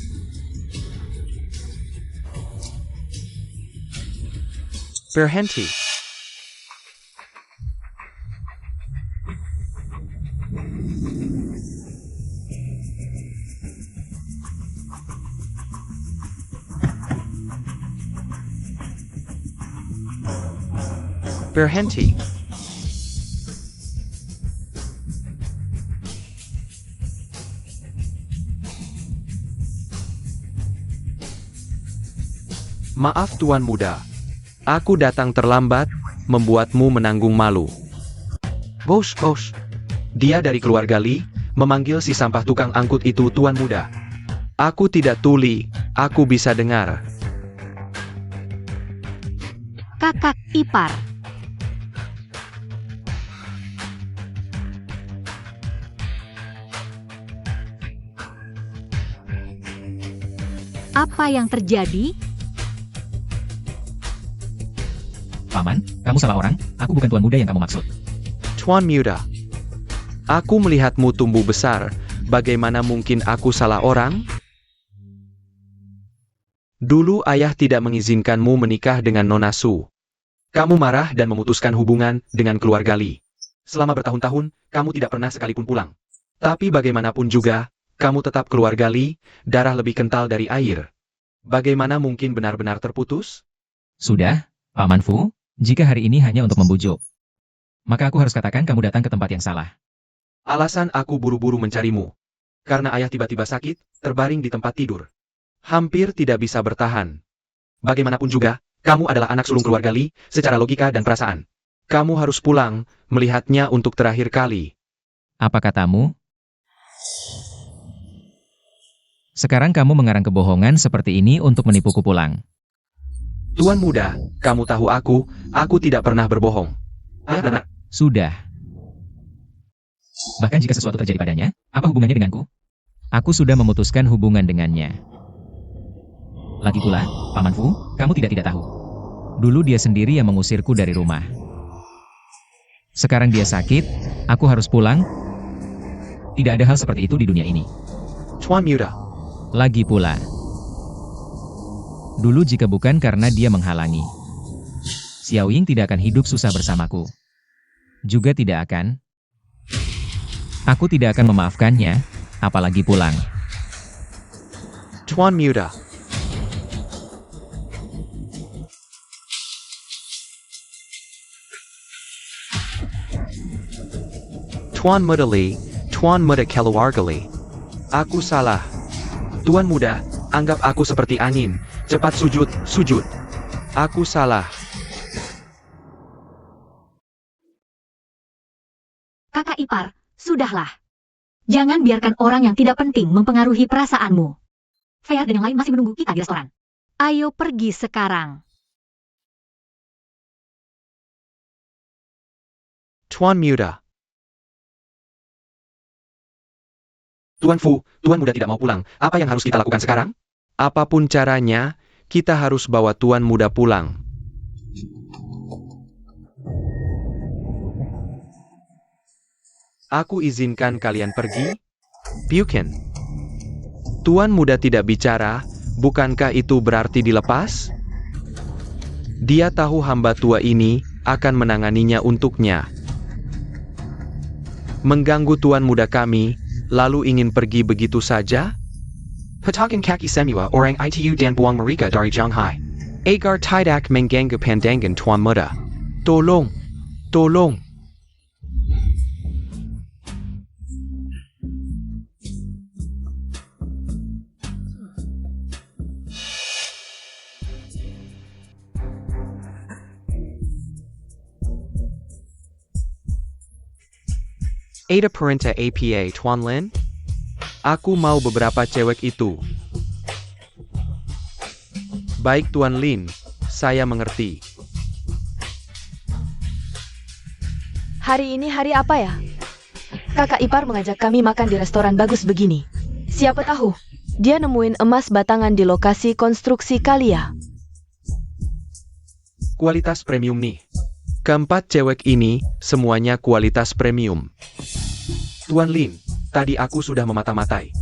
Berhenti. Berhenti. Maaf Tuan Muda. Aku datang terlambat, membuatmu menanggung malu. Bos. Dia dari keluarga Li, memanggil si sampah tukang angkut itu Tuan Muda. Aku tidak tuli, aku bisa dengar. Kakak ipar. Apa yang terjadi? Paman, kamu salah orang, aku bukan tuan muda yang kamu maksud. Tuan Muda. Aku melihatmu tumbuh besar, bagaimana mungkin aku salah orang? Dulu ayah tidak mengizinkanmu menikah dengan Nona Su. Kamu marah dan memutuskan hubungan dengan keluarga Li. Selama bertahun-tahun, kamu tidak pernah sekalipun pulang. Tapi bagaimanapun juga, kamu tetap keluarga Li, darah lebih kental dari air. Bagaimana mungkin benar-benar terputus? Sudah, Paman Fu, jika hari ini hanya untuk membujuk, maka aku harus katakan kamu datang ke tempat yang salah. Alasan aku buru-buru mencarimu. Karena ayah tiba-tiba sakit, terbaring di tempat tidur. Hampir tidak bisa bertahan. Bagaimanapun juga, kamu adalah anak sulung keluarga Li, secara logika dan perasaan. Kamu harus pulang, melihatnya untuk terakhir kali. Apa katamu? Sekarang kamu mengarang kebohongan seperti ini untuk menipuku pulang. Tuan muda, kamu tahu aku tidak pernah berbohong. Ayah dan Sudah. Bahkan jika sesuatu terjadi padanya, apa hubungannya denganku? Aku sudah memutuskan hubungan dengannya. Lagi pula, Paman Fu, kamu tidak tahu. Dulu dia sendiri yang mengusirku dari rumah. Sekarang dia sakit, aku harus pulang. Tidak ada hal seperti itu di dunia ini. Tuan Muda. Lagi pula. Dulu jika bukan karena dia menghalangi, Xiao Ying tidak akan hidup susah bersamaku. Juga tidak akan. Aku tidak akan memaafkannya, apalagi pulang. Tuan Muda. Tuan Muda Li, Tuan Muda Keluarga Li. Aku salah. Tuan Muda, anggap aku seperti angin. Cepat sujud, sujud. Aku salah. Kakak ipar, sudahlah. Jangan biarkan orang yang tidak penting mempengaruhi perasaanmu. Fair dan yang lain masih menunggu kita di restoran. Ayo pergi sekarang. Tuan Muda. Tuan Fu, Tuan Muda tidak mau pulang. Apa yang harus kita lakukan sekarang? Apapun caranya, kita harus bawa Tuan Muda pulang. Aku izinkan kalian pergi. Bukan. Tuan Muda tidak bicara, bukankah itu berarti dilepas? Dia tahu hamba tua ini akan menanganinya untuknya. Mengganggu Tuan Muda kami, lalu ingin pergi begitu saja? Patakan kaki semua orang itu dan buang mereka dari Shanghai. Agar tidak mengganggu pandangan Tuan Muda. Tolong, tolong. Ada perintah APA, Tuan Lin? Aku mau beberapa cewek itu. Baik Tuan Lin, saya mengerti. Hari ini hari apa ya? Kakak ipar mengajak kami makan di restoran bagus begini. Siapa tahu, dia nemuin emas batangan di lokasi konstruksi kali ya. Kualitas premium nih. Keempat cewek ini, semuanya kualitas premium. Tuan Lin, tadi aku sudah memata-matai.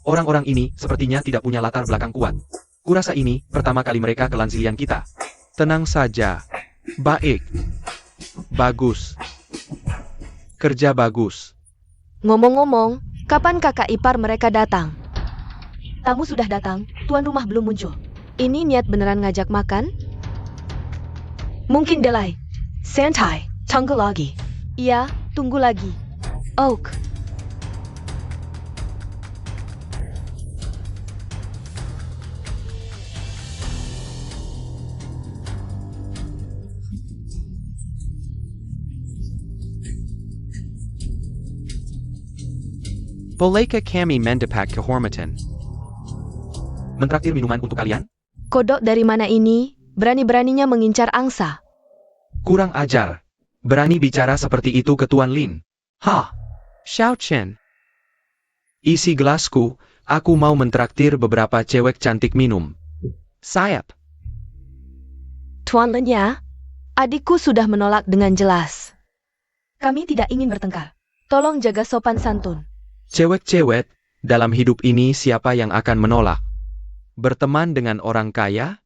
Orang-orang ini sepertinya tidak punya latar belakang kuat. Kurasa ini pertama kali mereka ke Lanzilian kita. Tenang saja. Baik. Bagus. Kerja bagus. Ngomong-ngomong, kapan kakak ipar mereka datang? Tamu sudah datang, tuan rumah belum muncul. Ini niat beneran ngajak makan? Mungkin delay. Santai, tunggu lagi. Iya, tunggu lagi. Oak. Bolehkah kami mendapat kehormatan? Mentraktir minuman untuk kalian? Kodok dari mana ini? Berani-beraninya mengincar angsa. Kurang ajar. Berani bicara seperti itu ke Tuan Lin. Ha! Xiao Chen. Isi gelasku, aku mau mentraktir beberapa cewek cantik minum. Sayap. Tuan Lin ya? Adikku sudah menolak dengan jelas. Kami tidak ingin bertengkar. Tolong jaga sopan santun. Cewek-cewek, dalam hidup ini siapa yang akan menolak? Berteman dengan orang kaya?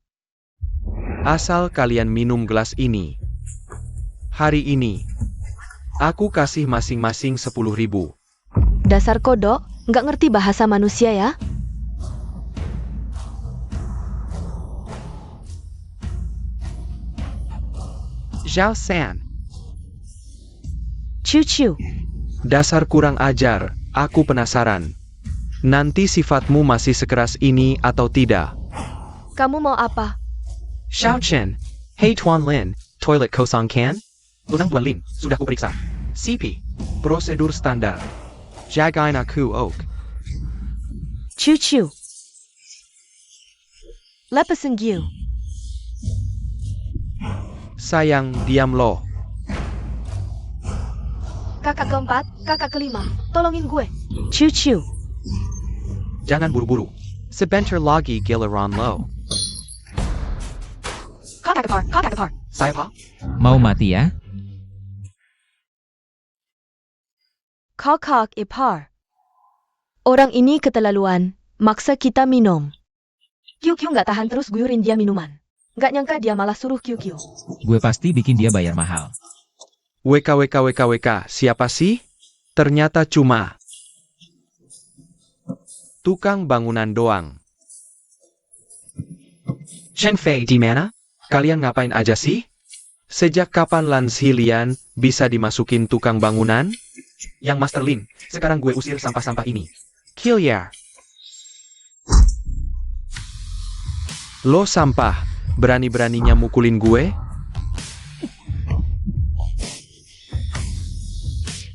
Asal kalian minum gelas ini. Hari ini, aku kasih masing-masing 10.000. Dasar kodok, nggak ngerti bahasa manusia ya? Zhao San. Ciu-ciu. Dasar kurang ajar, aku penasaran. Nanti sifatmu masih sekeras ini atau tidak? Kamu mau apa? Xiao Chen. Hey Tuan Lin, toilet kosong kan? Lunang Tuan Lin, sudah kuperiksa. CP. Prosedur standar. Jagain aku ok. Ciu-ciu. Lepasin giu. Sayang, diam lo. Kakak keempat, kakak kelima, tolongin gue. Ciu-ciu. Jangan buru-buru. Sebentar lagi giliran lo. Kakak kepar. Saya Pak. Mau mati ya? Kakak ipar. Orang ini keterlaluan, maksa kita minum. Kyu-kyu nggak tahan terus guyurin dia minuman. Nggak nyangka dia malah suruh Kyu-kyu. Gue pasti bikin dia bayar mahal. WK, siapa sih? Ternyata cuma tukang bangunan doang. Shen Fei di mana? Kalian ngapain aja sih? Sejak kapan Lans Hilian bisa dimasukin tukang bangunan? Yang Master Lin, sekarang gue usir sampah-sampah ini. Kill ya. Lo sampah, berani-beraninya mukulin gue?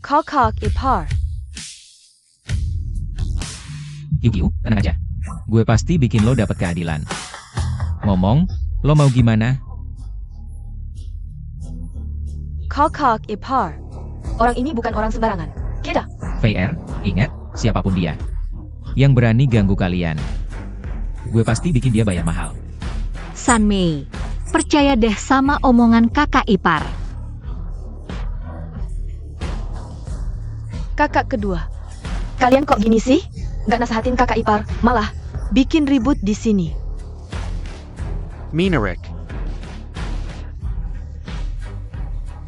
Kakak ipar. Kyu, tenang aja. Gue pasti bikin lo dapat keadilan. Ngomong, lo mau gimana? Kakak ipar. Orang ini bukan orang sembarangan. Kita. VR, ingat, siapapun dia yang berani ganggu kalian, gue pasti bikin dia bayar mahal. San Mei, percaya deh sama omongan kakak ipar. Kakak kedua. Kalian kok gini sih? Nggak nasehatin kakak ipar, malah bikin ribut di sini. Minarek.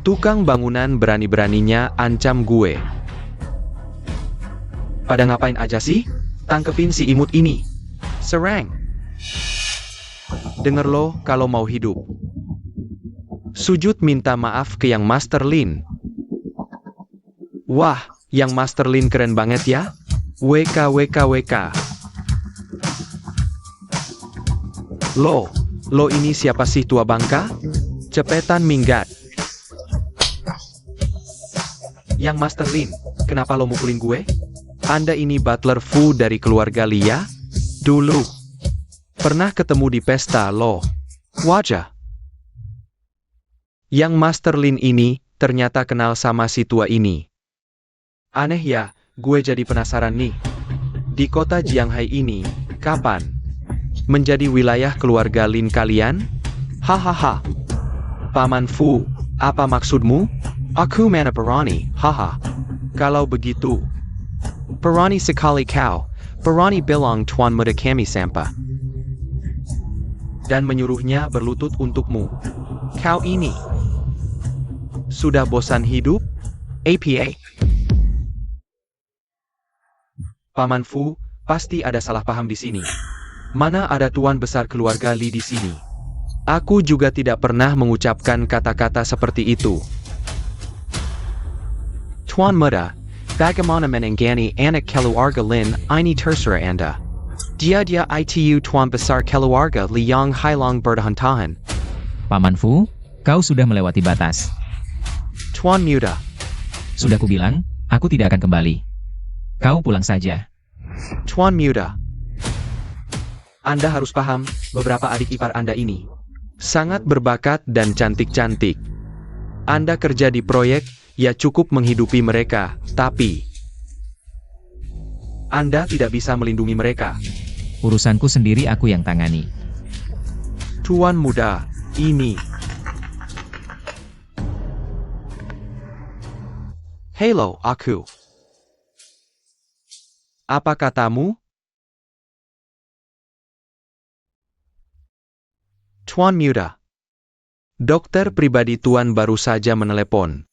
Tukang bangunan berani-beraninya ancam gue. Pada ngapain aja sih? Tangkepin si imut ini. Serang. Denger lo kalau mau hidup. Sujud minta maaf ke yang Master Lin. Wah, yang Master Lin keren banget ya. WK. Lo ini siapa sih tua bangka? Cepetan minggat. Yang Master Lin, kenapa lo mukulin gue? Anda ini butler Fu dari keluarga Lia? Dulu. Pernah ketemu di pesta lo. Wajah. Yang Master Lin ini ternyata kenal sama si tua ini. Aneh ya, gue jadi penasaran nih. Di kota Jianghai ini, kapan menjadi wilayah keluarga Lin kalian? Hahaha. Paman Fu, apa maksudmu? Aku mana Perani, haha. Kalau begitu, Perani sekali kau, Perani bilang Tuan Muda kami sampa. Dan menyuruhnya berlutut untukmu. Kau ini sudah bosan hidup? APA. Paman Fu, pasti ada salah paham di sini. Mana ada tuan besar keluarga Li di sini? Aku juga tidak pernah mengucapkan kata-kata seperti itu. Tuan Muda, bagaimana menenggani anak keluarga Lin ini terserah Anda. Dia itu Tuan besar keluarga Li yang Hailong bertahan. Paman Fu, kau sudah melewati batas. Tuan Muda, Sudah kubilang, aku tidak akan kembali. Kau pulang saja. Tuan Muda. Anda harus paham, beberapa adik ipar Anda ini sangat berbakat dan cantik-cantik. Anda kerja di proyek, ya cukup menghidupi mereka, tapi Anda tidak bisa melindungi mereka. Urusanku sendiri aku yang tangani. Tuan Muda, ini Hello, aku. Apa katamu? Tuan Muda. Dokter pribadi Tuan baru saja menelepon.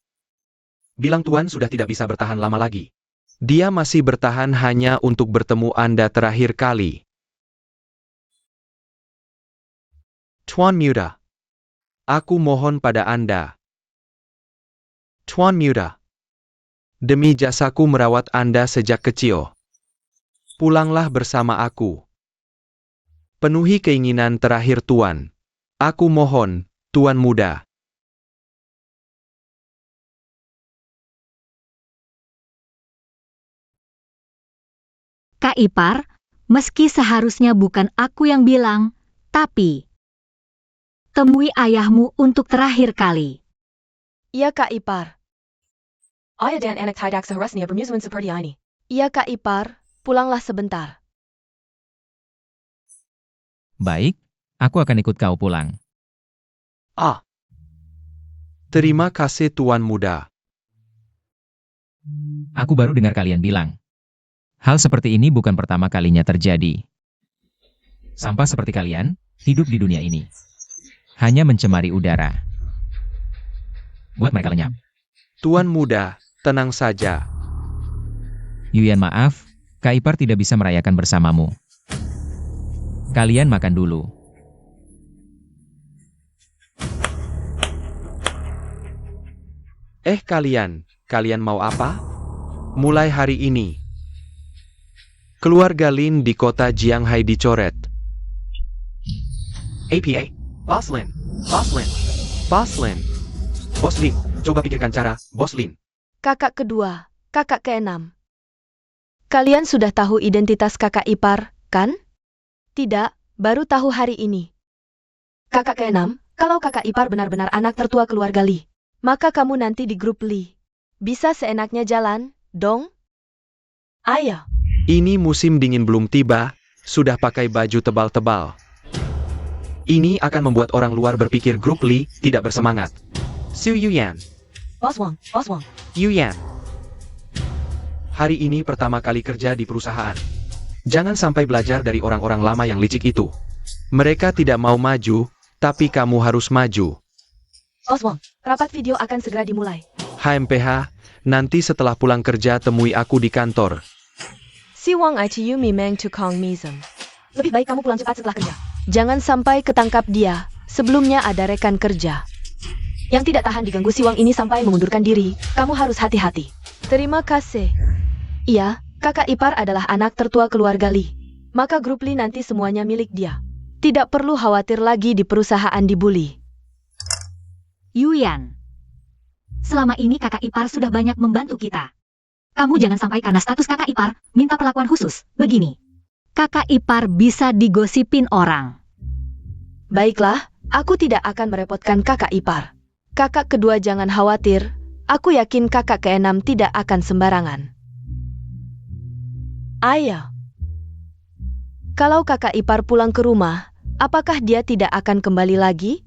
Bilang Tuan sudah tidak bisa bertahan lama lagi. Dia masih bertahan hanya untuk bertemu Anda terakhir kali. Tuan Muda. Aku mohon pada Anda. Tuan Muda. Demi jasaku merawat Anda sejak kecil. Pulanglah bersama aku. Penuhi keinginan terakhir Tuan. Aku mohon, Tuan Muda. Kak Ipar, meski seharusnya bukan aku yang bilang, tapi temui ayahmu untuk terakhir kali. Iya Kak Ipar. Ayah dan anak tidak seharusnya bermusuhan seperti ini. Iya Kak Ipar, pulanglah sebentar. Baik, aku akan ikut kau pulang. Ah. Terima kasih Tuan Muda. Aku baru dengar kalian bilang. Hal seperti ini bukan pertama kalinya terjadi. Sampah seperti kalian, hidup di dunia ini. Hanya mencemari udara. Buat mereka lenyap. Tuan Muda, tenang saja. Yuyan maaf, Kak Ipar tidak bisa merayakan bersamamu. Kalian makan dulu. Kalian mau apa? Mulai hari ini, keluarga Lin di kota Jianghai dicoret. APA, Boss Lin, Boss Lin, Boss Lin. Bos Lin, coba pikirkan cara, Bos Lin. Kakak kedua, kakak keenam. Kalian sudah tahu identitas kakak ipar, kan? Tidak, baru tahu hari ini. Kakak keenam, kalau kakak ipar benar-benar anak tertua keluarga Li, maka kamu nanti di grup Li. Bisa seenaknya jalan, dong? Ayo. Ini musim dingin belum tiba, sudah pakai baju tebal-tebal. Ini akan membuat orang luar berpikir grup Li tidak bersemangat. Su Yuyan. Boss Wang, Boss Wang. Yuyan. Hari ini pertama kali kerja di perusahaan. Jangan sampai belajar dari orang-orang lama yang licik itu. Mereka tidak mau maju, tapi kamu harus maju. Boss Wang, rapat video akan segera dimulai. HMPH, nanti setelah pulang kerja temui aku di kantor. Si Wang ICU Mimeng Tukang Mizem. Lebih baik kamu pulang cepat setelah kerja. Jangan sampai ketangkap dia, sebelumnya ada rekan kerja. Yang tidak tahan diganggu si Wang ini sampai mengundurkan diri, kamu harus hati-hati. Terima kasih. Iya, kakak ipar adalah anak tertua keluarga Li. Maka grup Li nanti semuanya milik dia. Tidak perlu khawatir lagi di perusahaan dibully. Yuyan, selama ini kakak ipar sudah banyak membantu kita. Kamu jangan sampai karena status kakak ipar, minta perlakuan khusus. Begini, kakak ipar bisa digosipin orang. Baiklah, aku tidak akan merepotkan kakak ipar. Kakak kedua jangan khawatir, aku yakin kakak keenam tidak akan sembarangan. Ayo. Kalau kakak ipar pulang ke rumah, apakah dia tidak akan kembali lagi?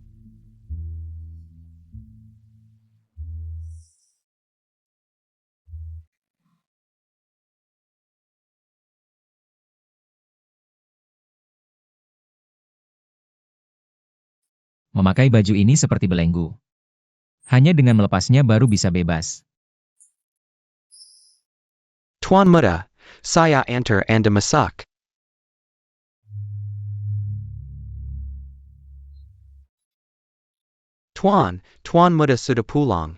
Memakai baju ini seperti belenggu. Hanya dengan melepasnya baru bisa bebas. Tuan Muda, saya antar Anda masak. Tuan Muda sudah pulang.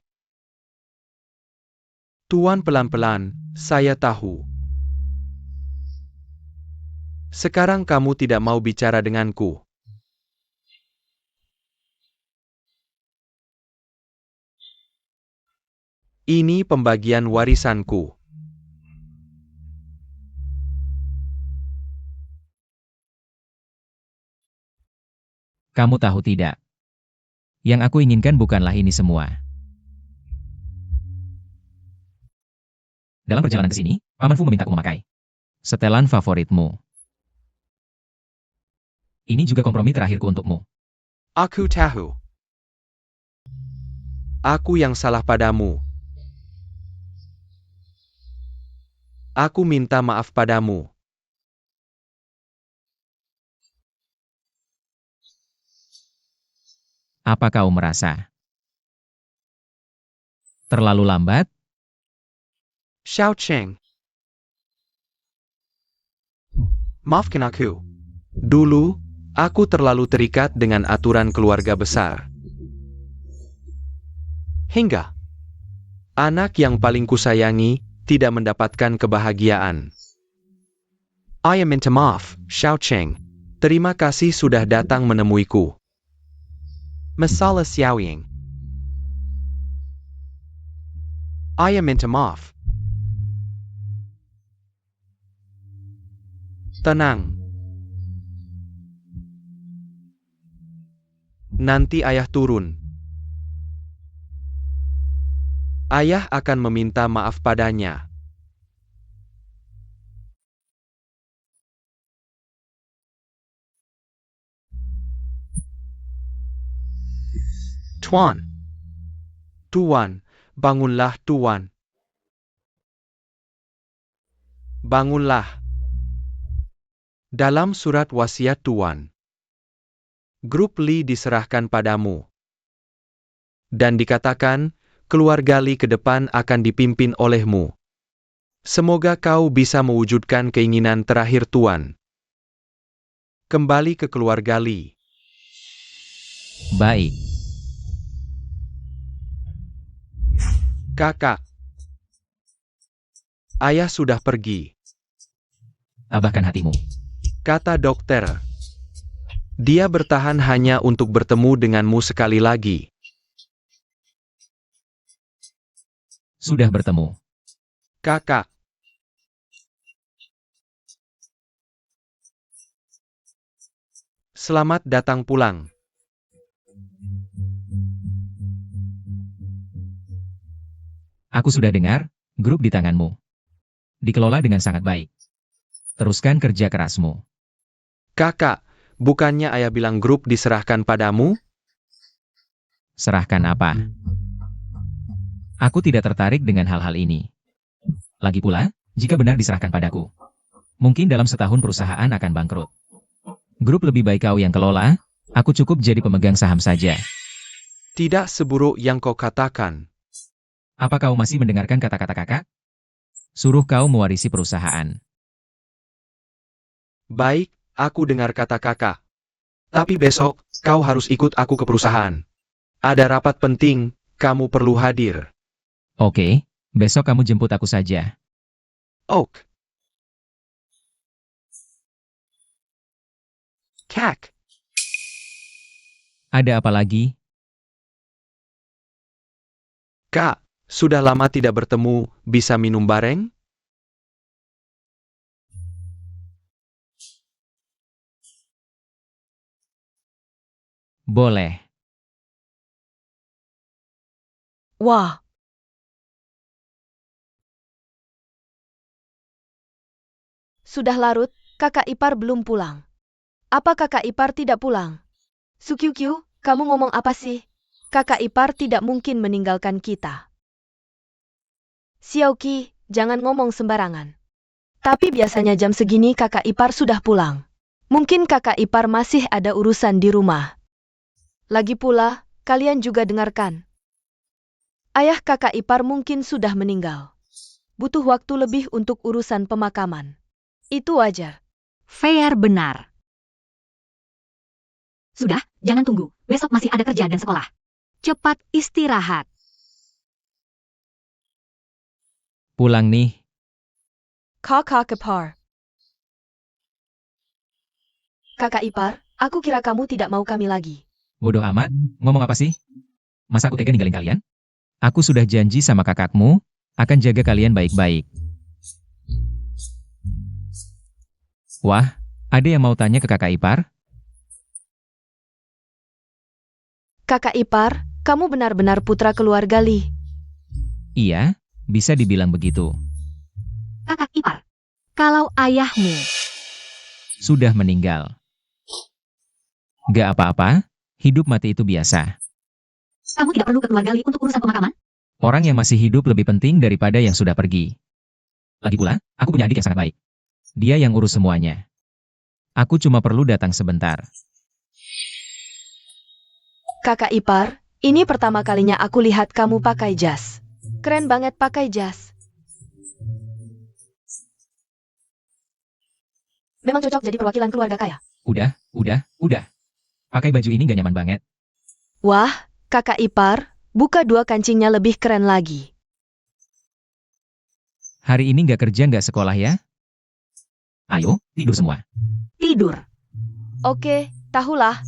Tuan pelan-pelan, saya tahu. Sekarang kamu tidak mau bicara denganku. Ini pembagian warisanku. Kamu tahu tidak? Yang aku inginkan bukanlah ini semua. Dalam perjalanan ke sini, Paman Fu memintaku memakai setelan favoritmu. Ini juga kompromi terakhirku untukmu. Aku tahu. Aku yang salah padamu. Aku minta maaf padamu. Apa kau merasa terlalu lambat? Xiao Cheng. Maafkan aku. Dulu, aku terlalu terikat dengan aturan keluarga besar. Hingga anak yang paling kusayangi tidak mendapatkan kebahagiaan. I minta maaf, Xiao Cheng. Terima kasih sudah datang menemuiku. Masalah Xiaoying. I minta maaf. Tenang. Nanti ayah turun. Ayah akan meminta maaf padanya. Tuan. Tuan, bangunlah Tuan. Bangunlah. Dalam surat wasiat Tuan, grup Li diserahkan padamu. Dan dikatakan, keluarga Li ke depan akan dipimpin olehmu. Semoga kau bisa mewujudkan keinginan terakhir Tuan. Kembali ke keluarga Li. Baik. Kakak. Ayah sudah pergi, Tabahkan hatimu. kata dokter. Dia bertahan hanya untuk bertemu denganmu sekali lagi. Sudah bertemu. Kakak. Selamat datang pulang. Aku sudah dengar, grup di tanganmu. Dikelola dengan sangat baik. Teruskan kerja kerasmu. Kakak, bukannya ayah bilang grup diserahkan padamu? Serahkan apa? Aku tidak tertarik dengan hal-hal ini. Lagi pula, jika benar diserahkan padaku, mungkin dalam setahun perusahaan akan bangkrut. Grup lebih baik kau yang kelola, aku cukup jadi pemegang saham saja. Tidak seburuk yang kau katakan. Apa kau masih mendengarkan kata-kata kakak? Suruh kau mewarisi perusahaan. Baik, aku dengar kata kakak. Tapi besok, kau harus ikut aku ke perusahaan. Ada rapat penting, kamu perlu hadir. Oke, besok kamu jemput aku saja. Ok. Kak. Ada apa lagi? Kak, sudah lama tidak bertemu, bisa minum bareng? Boleh. Wah, sudah larut, kakak ipar belum pulang. Apa kakak ipar tidak pulang? Sukyukyu, kamu ngomong apa sih? Kakak ipar tidak mungkin meninggalkan kita. Xiaoqi, jangan ngomong sembarangan. Tapi biasanya jam segini kakak ipar sudah pulang. Mungkin kakak ipar masih ada urusan di rumah. Lagi pula, kalian juga dengarkan. Ayah kakak ipar mungkin sudah meninggal. Butuh waktu lebih untuk urusan pemakaman. Itu wajar. Fair benar. Sudah, jangan tunggu. Besok masih ada kerja dan sekolah. Cepat istirahat. Pulang nih. Kakak ipar. Kakak ipar, aku kira kamu tidak mau kami lagi. Bodoh amat, ngomong apa sih? Masa aku tega ninggalin kalian? Aku sudah janji sama kakakmu, akan jaga kalian baik-baik. Wah, ada yang mau tanya ke kakak ipar? Kakak ipar, kamu benar-benar putra keluarga Li. Iya, bisa dibilang begitu. Kakak ipar, kalau ayahmu Sudah meninggal. Gak apa-apa, hidup mati itu biasa. kamu tidak perlu ke keluarga Li untuk urusan pemakaman? Orang yang masih hidup lebih penting daripada yang sudah pergi. Lagi pula, aku punya adik yang sangat baik. Dia yang urus semuanya. Aku cuma perlu datang sebentar. Kakak ipar, ini pertama kalinya aku lihat kamu pakai jas. Keren banget pakai jas. Memang cocok jadi perwakilan keluarga kaya. Udah. Pakai baju ini gak nyaman banget. Wah, kakak ipar, buka dua kancingnya lebih keren lagi. Hari ini gak kerja gak sekolah ya? Ayo, tidur semua. Tidur. Oke, tahulah.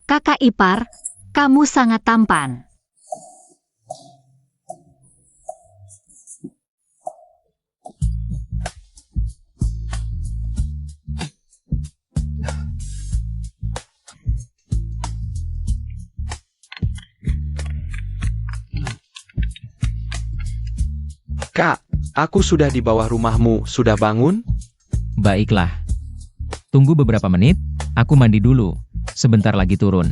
Kakak ipar, kamu sangat tampan. Kak, aku sudah di bawah rumahmu, sudah bangun? Baiklah. Tunggu beberapa menit, aku mandi dulu. Sebentar lagi turun.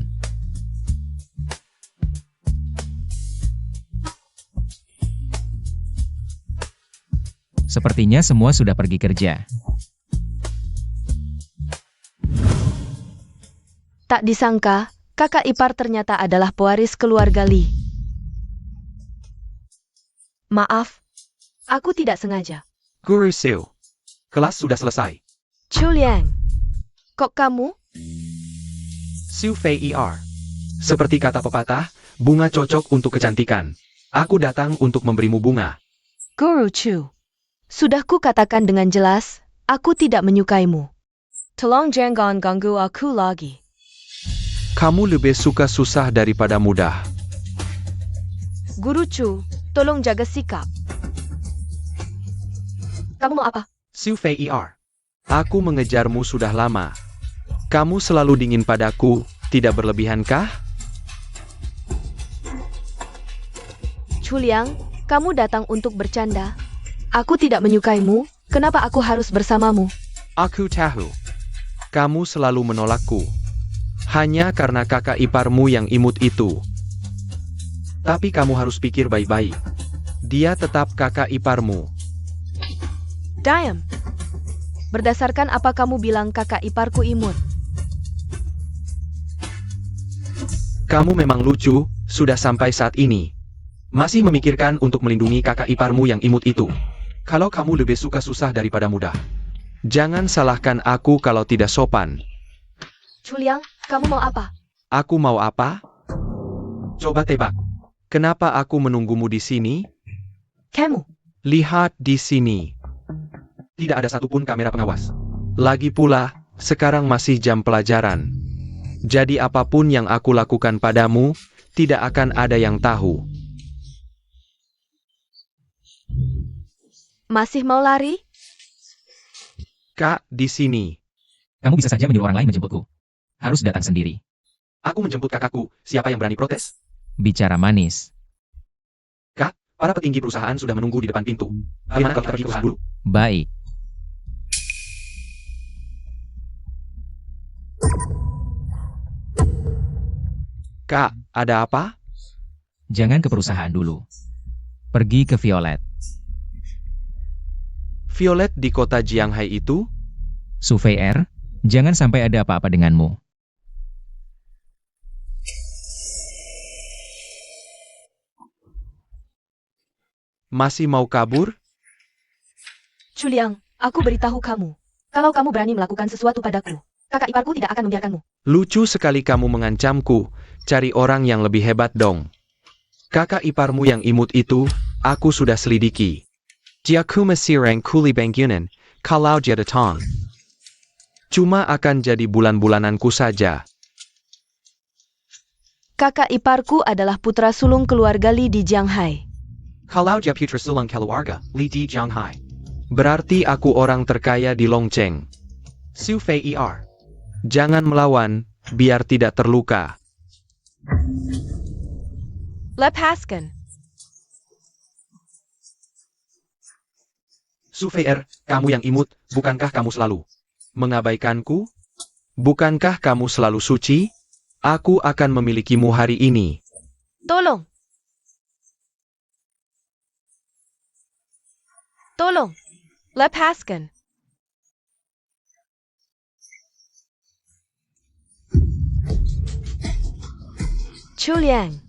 Sepertinya semua sudah pergi kerja. Tak disangka, kakak ipar ternyata adalah pewaris keluarga Lee. Maaf, aku tidak sengaja. Guru Siu. Kelas sudah selesai. Chuliang, kok kamu? Siu Fei Er. Seperti kata pepatah, bunga cocok untuk kecantikan. Aku datang untuk memberimu bunga. Guru Chu. Sudah ku katakan dengan jelas, aku tidak menyukaimu. Tolong jangan ganggu aku lagi. Kamu lebih suka susah daripada mudah. Guru Chu, tolong jaga sikap. Kamu mau apa? Siu Fei Er. Aku mengejarmu sudah lama. Kamu selalu dingin padaku, tidak berlebihankah? Chuliang, kamu datang untuk bercanda. Aku tidak menyukaimu, kenapa aku harus bersamamu? Aku tahu. Kamu selalu menolakku. Hanya karena kakak iparmu yang imut itu. Tapi kamu harus pikir baik-baik. Dia tetap kakak iparmu. Diam. Berdasarkan apa kamu bilang kakak iparku imut? Kamu memang lucu, sudah sampai saat ini. Masih memikirkan untuk melindungi kakak iparmu yang imut itu. Kalau kamu lebih suka susah daripada mudah. Jangan salahkan aku kalau tidak sopan. Chuliang, kamu mau apa? Aku mau apa? Coba tebak. Kenapa aku menunggumu di sini? Kamu. Lihat di sini. Tidak ada satupun kamera pengawas. Lagi pula, sekarang masih jam pelajaran. Jadi apapun yang aku lakukan padamu, tidak akan ada yang tahu. Masih mau lari? Kak, di sini. Kamu bisa saja menyuruh orang lain menjemputku. Harus datang sendiri. Aku menjemput kakakku, siapa yang berani protes? Bicara manis. Kak, para petinggi perusahaan sudah menunggu di depan pintu. Bagaimana kalau kita pergi ke perusahaan dulu? Baik. Kak, ada apa? Jangan ke perusahaan dulu. Pergi ke Violet. Violet di kota Jianghai itu? Su Fei Er, jangan sampai ada apa-apa denganmu. Masih mau kabur? Chuliang, aku beritahu kamu. Kalau kamu berani melakukan sesuatu padaku, kakak iparku tidak akan membiarkanmu. Lucu sekali kamu mengancamku. Cari orang yang lebih hebat dong. Kakak iparmu yang imut itu, aku sudah selidiki. Dia masih rang kuli bangunan, kalau dia datang. Cuma akan jadi bulan-bulananku saja. Kakak iparku adalah putra sulung keluarga Li di Jianghai. Kalau dia putra sulung keluarga, Li di Jianghai. Berarti aku orang terkaya di Longcheng. Su Fei Er. Jangan melawan, biar tidak terluka. Lepaskan. Su Fei Er, kamu yang imut, bukankah kamu selalu mengabaikanku? Bukankah kamu selalu suci? Aku akan memilikimu hari ini. Tolong. Tolong, lepaskan. Chuliang,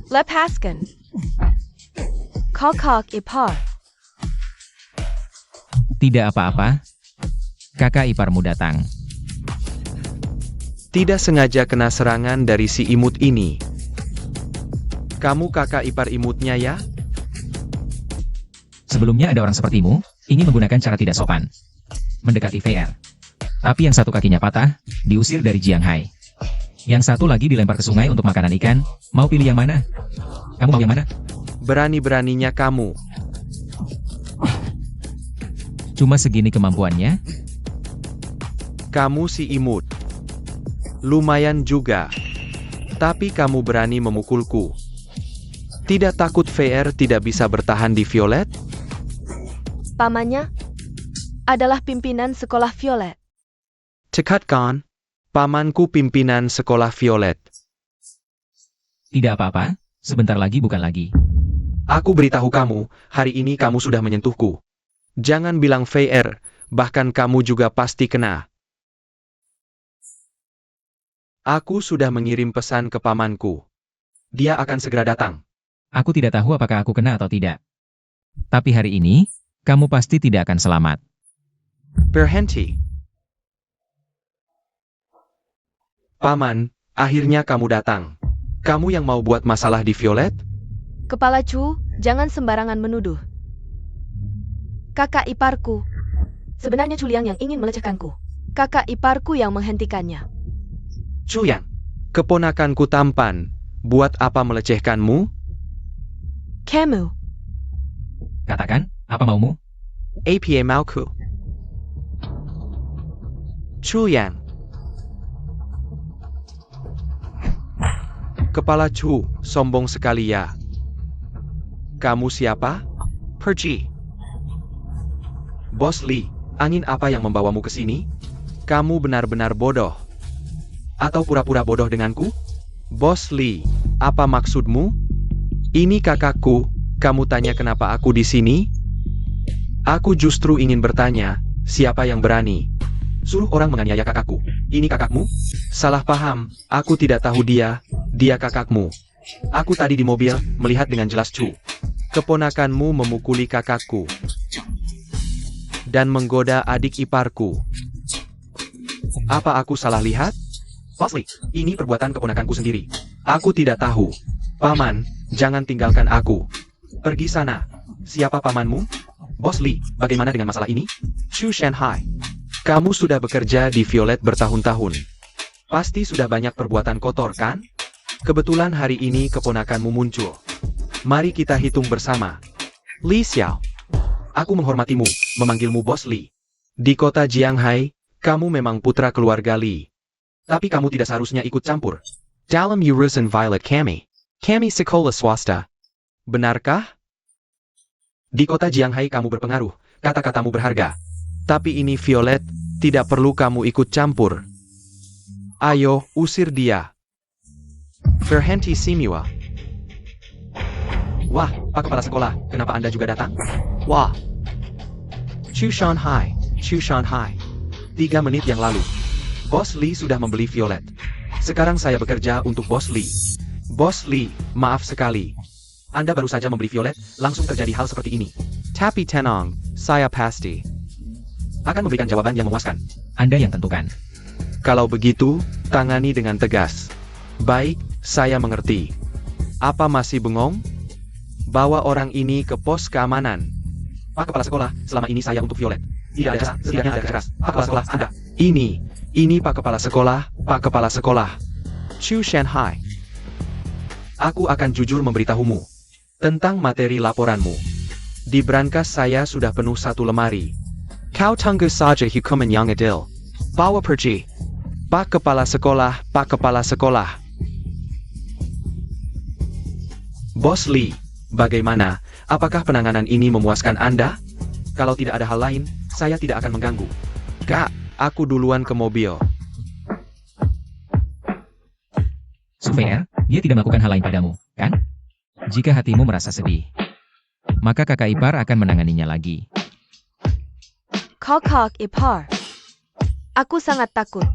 lepaskan. Kakak ipar. Tidak apa-apa. Kakak iparmu datang. Tidak sengaja kena serangan dari si imut ini. Kamu kakak ipar imutnya ya? Sebelumnya ada orang sepertimu, ingin menggunakan cara tidak sopan. Mendekati VR. Tapi yang satu kakinya patah, diusir dari Jianghai. Yang satu lagi dilempar ke sungai untuk makanan ikan. Mau pilih yang mana? Kamu mau yang mana? Berani-beraninya kamu. Cuma segini kemampuannya? Kamu si imut. Lumayan juga. Tapi kamu berani memukulku. Tidak takut VR tidak bisa bertahan di Violet? Pamannya adalah pimpinan sekolah Violet. Cekatkan. Pamanku pimpinan sekolah Violet. Tidak apa-apa, sebentar lagi bukan lagi. Aku beritahu kamu, hari ini kamu sudah menyentuhku. Jangan bilang VR, bahkan kamu juga pasti kena. Aku sudah mengirim pesan ke pamanku. Dia akan segera datang. Aku tidak tahu apakah aku kena atau tidak. Tapi hari ini, kamu pasti tidak akan selamat. Berhenti. Paman, akhirnya kamu datang. Kamu yang mau buat masalah di Violet? Kepala Chu, jangan sembarangan menuduh. Kakak iparku. Sebenarnya Chuliang yang ingin melecehkanku. Kakak iparku yang menghentikannya. Chuyang, keponakanku tampan. Buat apa melecehkanmu? Kamu. Katakan, apa maumu? APA mauku. Chuyang. Kepala Chu, sombong sekali ya. Kamu siapa? Pergi. Bos Lee, angin apa yang membawamu ke sini? Kamu benar-benar bodoh. Atau pura-pura bodoh denganku? Bos Lee, apa maksudmu? Ini kakakku, kamu tanya kenapa aku di sini? Aku justru ingin bertanya, siapa yang berani? Suruh orang menganiaya kakakku. Ini kakakmu? Salah paham, aku tidak tahu dia kakakmu. Aku tadi di mobil, melihat dengan jelas Chu. Keponakanmu memukuli kakakku. Dan menggoda adik iparku. Apa aku salah lihat? Bos Lee, ini perbuatan keponakanku sendiri. Aku tidak tahu. Paman, jangan tinggalkan aku. Pergi sana. Siapa pamanmu? Bos Lee, bagaimana dengan masalah ini? Chu Shanhai. Kamu sudah bekerja di Violet bertahun-tahun. Pasti sudah banyak perbuatan kotor, kan? Kebetulan hari ini keponakanmu muncul. Mari kita hitung bersama. Li Xiao. Aku menghormatimu, memanggilmu Bos Lee. Di kota Jianghai, kamu memang putra keluarga Lee. Tapi kamu tidak seharusnya ikut campur. Dalam urusan Violet kami sekolah swasta. Benarkah? Di kota Jianghai kamu berpengaruh, kata-katamu berharga. Tapi ini Violet, tidak perlu kamu ikut campur. Ayo, usir dia. Berhenti Simua. Wah, Pak Kepala Sekolah, kenapa Anda juga datang? Wah. Chu Shanhai. 3 menit yang lalu. Bos Lee sudah membeli Violet. Sekarang saya bekerja untuk Bos Lee. Bos Lee, maaf sekali. Anda baru saja membeli Violet, langsung terjadi hal seperti ini. Tapi tenang, saya pasti akan memberikan jawaban yang memuaskan. Anda yang tentukan. Kalau begitu, tangani dengan tegas. Baik, saya mengerti. Apa masih bengong? Bawa orang ini ke pos keamanan. Pak Kepala Sekolah, selama ini saya untuk Violet. Tidak ada keras, setidaknya ada keras. Pak Kepala Sekolah, Anda. Ini Pak Kepala Sekolah, Pak Kepala Sekolah. Chu Shanhai. Aku akan jujur memberitahumu tentang materi laporanmu. Di brankas saya sudah penuh 1 lemari. Kau tunggu saja hukuman yang adil. Bawa pergi. Pak Kepala Sekolah, Pak Kepala Sekolah. Bos Lee, bagaimana? Apakah penanganan ini memuaskan Anda? Kalau tidak ada hal lain, saya tidak akan mengganggu. Kak, aku duluan ke mobil. Surveyor, dia tidak melakukan hal lain padamu, kan? Jika hatimu merasa sedih, maka kakak ipar akan menanganinya lagi. Kakak ipar. Aku sangat takut.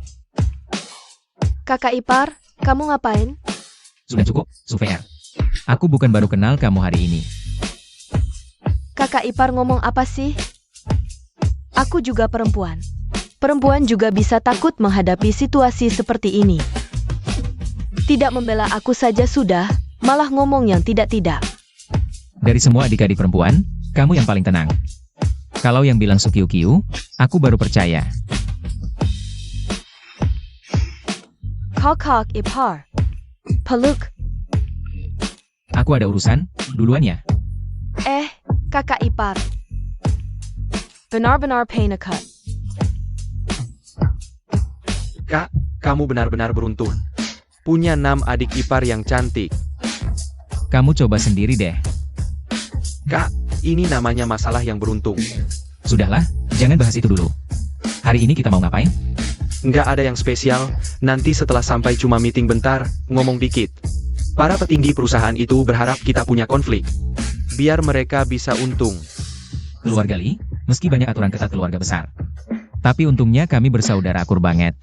Kakak ipar, kamu ngapain? Sudah cukup, Sufer. Aku bukan baru kenal kamu hari ini. Kakak ipar ngomong apa sih? Aku juga perempuan. Perempuan juga bisa takut menghadapi situasi seperti ini. Tidak membela aku saja sudah, malah ngomong yang tidak-tidak. Dari semua adik-adik perempuan, kamu yang paling tenang. Kalau yang bilang Sukiu-kiu, aku baru percaya. Kakak ipar. Peluk. Aku ada urusan, duluan ya. Kakak ipar. Benar-benar penekat. Kak, kamu benar-benar beruntung. Punya 6 adik ipar yang cantik. Kamu coba sendiri deh. Kak, ini namanya masalah yang beruntung. Sudahlah, jangan bahas itu dulu. Hari ini kita mau ngapain? Nggak ada yang spesial, nanti setelah sampai cuma meeting bentar, ngomong dikit. Para petinggi perusahaan itu berharap kita punya konflik. Biar mereka bisa untung. Keluarga Lee, meski banyak aturan ketat keluarga besar. Tapi untungnya kami bersaudara akur banget.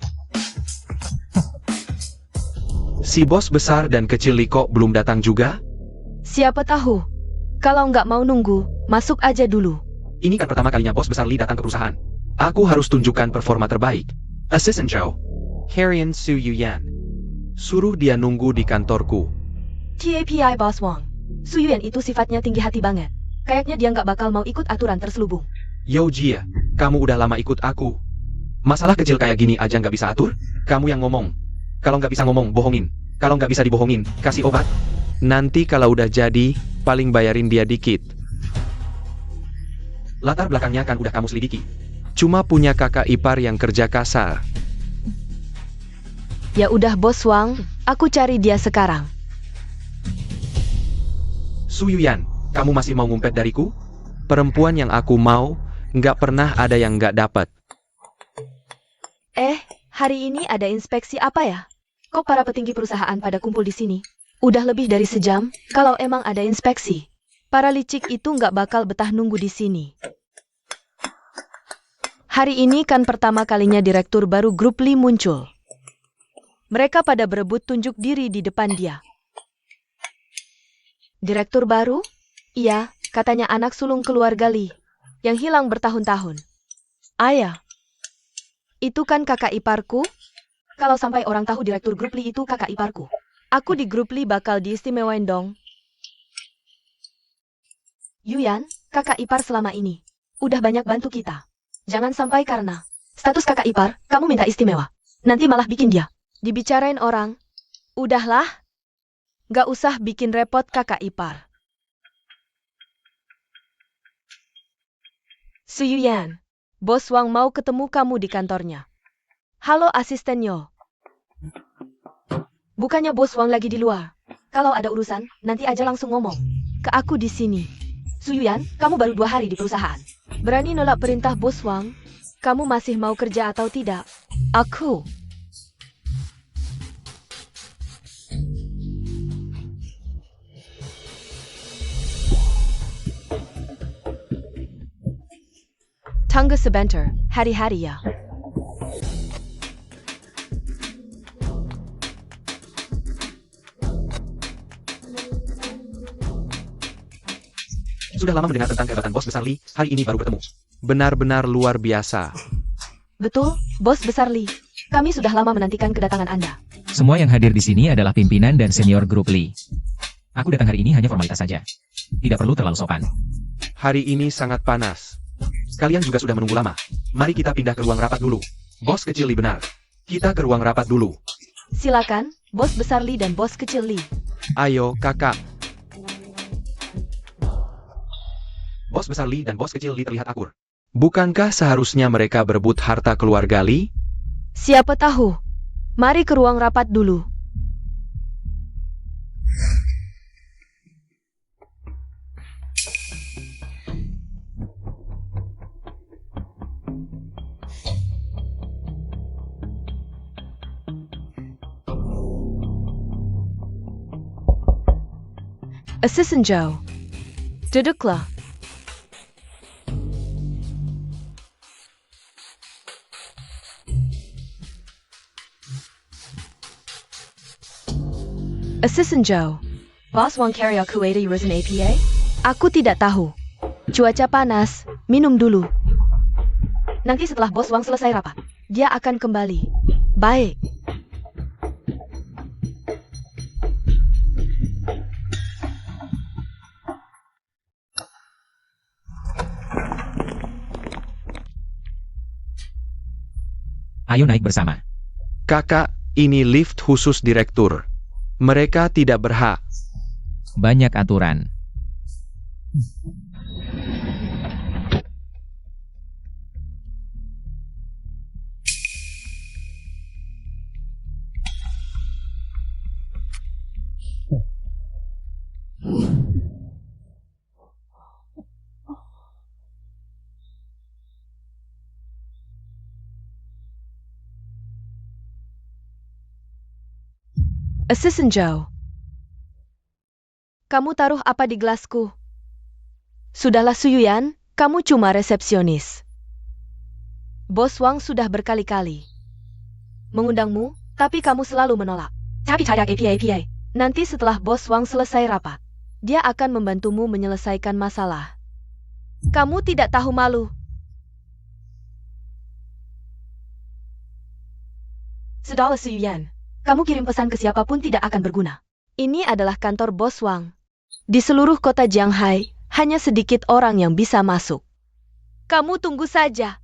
Si bos besar dan kecil Lee kok belum datang juga? Siapa tahu? Kalau nggak mau nunggu, masuk aja dulu. Ini kan pertama kalinya bos besar Lee datang ke perusahaan. Aku harus tunjukkan performa terbaik. Assistant Joe, Harian Su Yuyan. Suruh dia nunggu di kantorku. TAPI Boss Wang. Suyuan itu sifatnya tinggi hati banget. Kayaknya dia nggak bakal mau ikut aturan terselubung. Yo Jia, kamu udah lama ikut aku. Masalah kecil kayak gini aja nggak bisa atur? Kamu yang ngomong. Kalau nggak bisa ngomong, bohongin. Kalau nggak bisa dibohongin, kasih obat. Nanti kalau udah jadi, paling bayarin dia dikit. Latar belakangnya kan udah kamu selidiki. Cuma punya kakak ipar yang kerja kasar. Ya udah Bos Wang, aku cari dia sekarang. Su Yuyan, kamu masih mau ngumpet dariku? Perempuan yang aku mau, nggak pernah ada yang nggak dapat. Hari ini ada inspeksi apa ya? Kok para petinggi perusahaan pada kumpul di sini? Udah lebih dari sejam, kalau emang ada inspeksi. Para licik itu nggak bakal betah nunggu di sini. Hari ini kan pertama kalinya direktur baru grup Lee muncul. Mereka pada berebut tunjuk diri di depan dia. Direktur baru? Iya, katanya anak sulung keluarga Lee, yang hilang bertahun-tahun. Ayah, itu kan kakak iparku? Kalau sampai orang tahu direktur grup Lee itu kakak iparku, aku di grup Lee bakal diistimewain dong. Yuyan, kakak ipar selama ini udah banyak bantu kita. Jangan sampai karena status kakak ipar, kamu minta istimewa. Nanti malah bikin dia dibicarain orang. Udahlah, gak usah bikin repot kakak ipar. Su Yuyan, Bos Wang mau ketemu kamu di kantornya. Halo asistennya. Bukannya Bos Wang lagi di luar. Kalau ada urusan, nanti aja langsung ngomong ke aku di sini. Su Yuyan, kamu baru 2 hari di perusahaan. Berani nolak perintah Bos Wang? Kamu masih mau kerja atau tidak? Aku. Tunggu sebentar, hari-hari ya. Sudah lama mendengar tentang kehebatan bos besar Lee, hari ini baru bertemu. Benar-benar luar biasa. Betul, Bos Besar Lee. Kami sudah lama menantikan kedatangan Anda. Semua yang hadir di sini adalah pimpinan dan senior grup Lee. Aku datang hari ini hanya formalitas saja. Tidak perlu terlalu sopan. Hari ini sangat panas. Kalian juga sudah menunggu lama. Mari kita pindah ke ruang rapat dulu. Bos kecil Lee benar. Kita ke ruang rapat dulu. Silakan, Bos Besar Lee dan Bos Kecil Lee. Ayo, kakak. Bos besar Lee dan bos kecil Lee terlihat akur. Bukankah seharusnya mereka berebut harta keluarga Lee? Siapa tahu. Mari ke ruang rapat dulu. Assistant Joe, duduklah. Assistant Joe. Boss Wang carry aku 80 resin APA? Aku tidak tahu. Cuaca panas, minum dulu. Nanti setelah Bos Wang selesai rapat, dia akan kembali. Baik. Ayo naik bersama. Kakak, ini lift khusus direktur. Mereka tidak berhak. Banyak aturan. Assistant Joe. Kamu taruh apa di gelasku? Sudahlah Suyuyan, kamu cuma resepsionis. Bos Wang sudah berkali-kali mengundangmu, tapi kamu selalu menolak. Tapi tidak APA. Nanti setelah Bos Wang selesai rapat, dia akan membantumu menyelesaikan masalah. Kamu tidak tahu malu. Sudahlah Suyuyan, kamu kirim pesan ke siapapun tidak akan berguna. Ini adalah kantor Bos Wang. Di seluruh kota Jianghai, hanya sedikit orang yang bisa masuk. Kamu tunggu saja.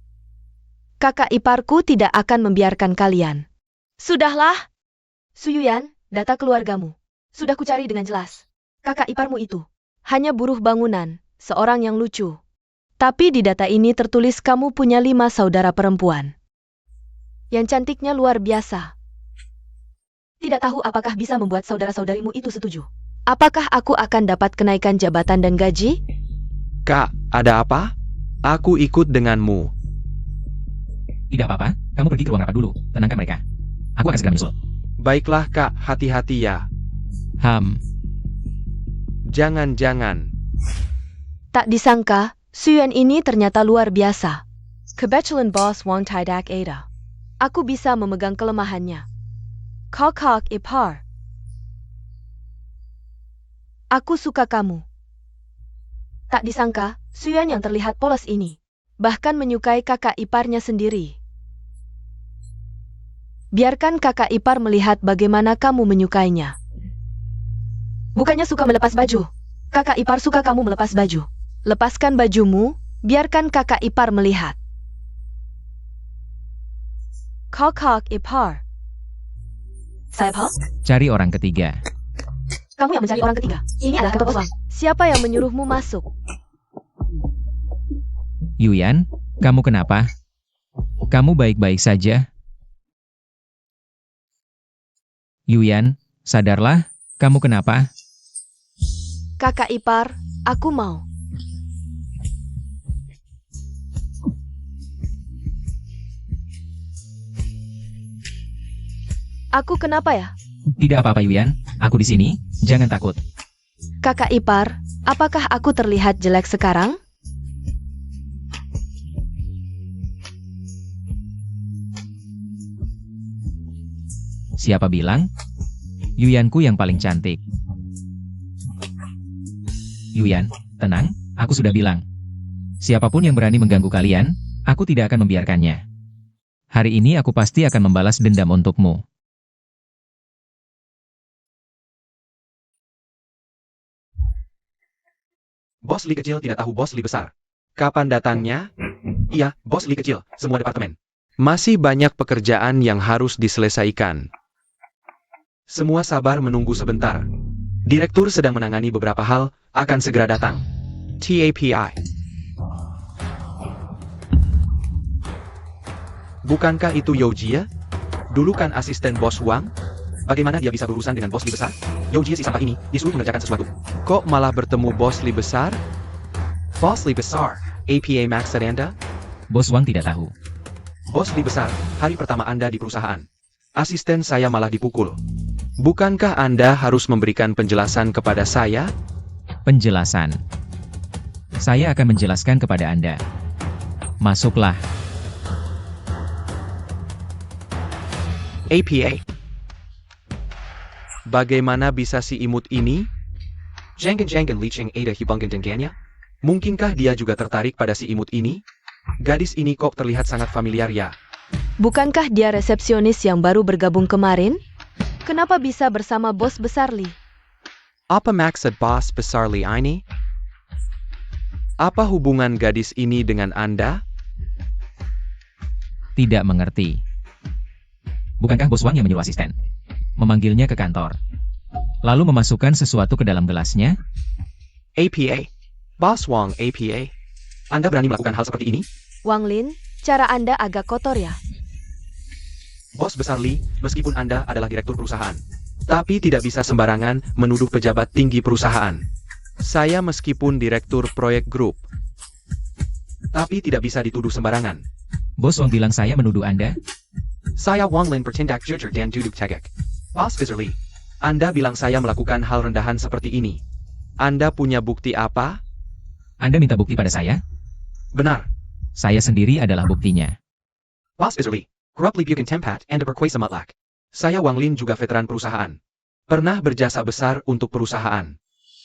Kakak iparku tidak akan membiarkan kalian. Sudahlah. Suyuyan, data keluargamu. Sudah kucari dengan jelas. Kakak iparmu itu hanya buruh bangunan, seorang yang lucu. Tapi di data ini tertulis kamu punya 5 saudara perempuan. Yang cantiknya luar biasa. Tidak tahu apakah bisa membuat saudara-saudarimu itu setuju. Apakah aku akan dapat kenaikan jabatan dan gaji? Kak, ada apa? Aku ikut denganmu. Tidak apa-apa, kamu pergi ke ruang rapat dulu. Tenangkan mereka. Aku akan segera menyusul. Baiklah kak, hati-hati ya. Jangan-jangan. Tak disangka, Suyuan ini ternyata luar biasa. Kebetulan Bos Wang tidak ada. Aku bisa memegang kelemahannya. Kakak ipar. Aku suka kamu. Tak disangka, Suyuan yang terlihat polos ini bahkan menyukai kakak iparnya sendiri. Biarkan kakak ipar melihat bagaimana kamu menyukainya. Bukannya suka melepas baju. Kakak ipar suka kamu melepas baju. Lepaskan bajumu, biarkan kakak ipar melihat. Kakak ipar. Saya Paul? Cari orang ketiga. Kamu yang mencari orang ketiga. Ini adalah kantor Bos Wang. Siapa yang menyuruhmu masuk? Yuyan, kamu kenapa? Kamu baik-baik saja? Yuyan, sadarlah, kamu kenapa? Kakak ipar, aku mau. Aku kenapa ya? Tidak apa-apa Yuyan, aku di sini, jangan takut. Kakak ipar, apakah aku terlihat jelek sekarang? Siapa bilang? Yuyanku yang paling cantik. Yuyan, tenang, aku sudah bilang. Siapapun yang berani mengganggu kalian, aku tidak akan membiarkannya. Hari ini aku pasti akan membalas dendam untukmu. Bos Li kecil tidak tahu Bos Li besar. Kapan datangnya? Iya, Bos Li kecil, semua departemen. Masih banyak pekerjaan yang harus diselesaikan. Semua sabar menunggu sebentar. Direktur sedang menangani beberapa hal, akan segera datang. TAPI. Bukankah itu Youjie? Dulu kan asisten Bos Wang? Bagaimana dia bisa berurusan dengan Bos Li besar? Youjie si sampah ini disuruh mengerjakan sesuatu. Kok malah bertemu Bos Li besar? Bos Li besar, APA maksud Anda? Bos Wang tidak tahu. Bos Li besar, hari pertama Anda di perusahaan. Asisten saya malah dipukul. Bukankah Anda harus memberikan penjelasan kepada saya? Penjelasan. Saya akan menjelaskan kepada Anda. Masuklah. APA. Bagaimana bisa si imut ini? Jangan-jangan Li Cheng ada hubungan dengannya? Mungkinkah dia juga tertarik pada si imut ini? Gadis ini kok terlihat sangat familiar ya? Bukankah dia resepsionis yang baru bergabung kemarin? Kenapa bisa bersama bos besar Li? Apa maksud bos besar Li ini? Apa hubungan gadis ini dengan Anda? Tidak mengerti. Bukankah Bos Wang yang menyuruh asisten? Memanggilnya ke kantor. Lalu memasukkan sesuatu ke dalam gelasnya? APA? Bos Wang APA? Anda berani melakukan hal seperti ini? Wang Lin, cara Anda agak kotor ya? Bos besar Li, meskipun Anda adalah direktur perusahaan, tapi tidak bisa sembarangan menuduh pejabat tinggi perusahaan. Saya meskipun direktur proyek grup, tapi tidak bisa dituduh sembarangan. Bos Wang bilang saya menuduh Anda? Saya Wang Lin bertindak jujur dan duduk tegak. Bos besar Li, Anda bilang saya melakukan hal rendahan seperti ini. Anda punya bukti apa? Anda minta bukti pada saya? Benar. Saya sendiri adalah buktinya. Bos besar Li, kerap bukan tempat Anda berkuasa mutlak. Saya Wang Lin juga veteran perusahaan. Pernah berjasa besar untuk perusahaan.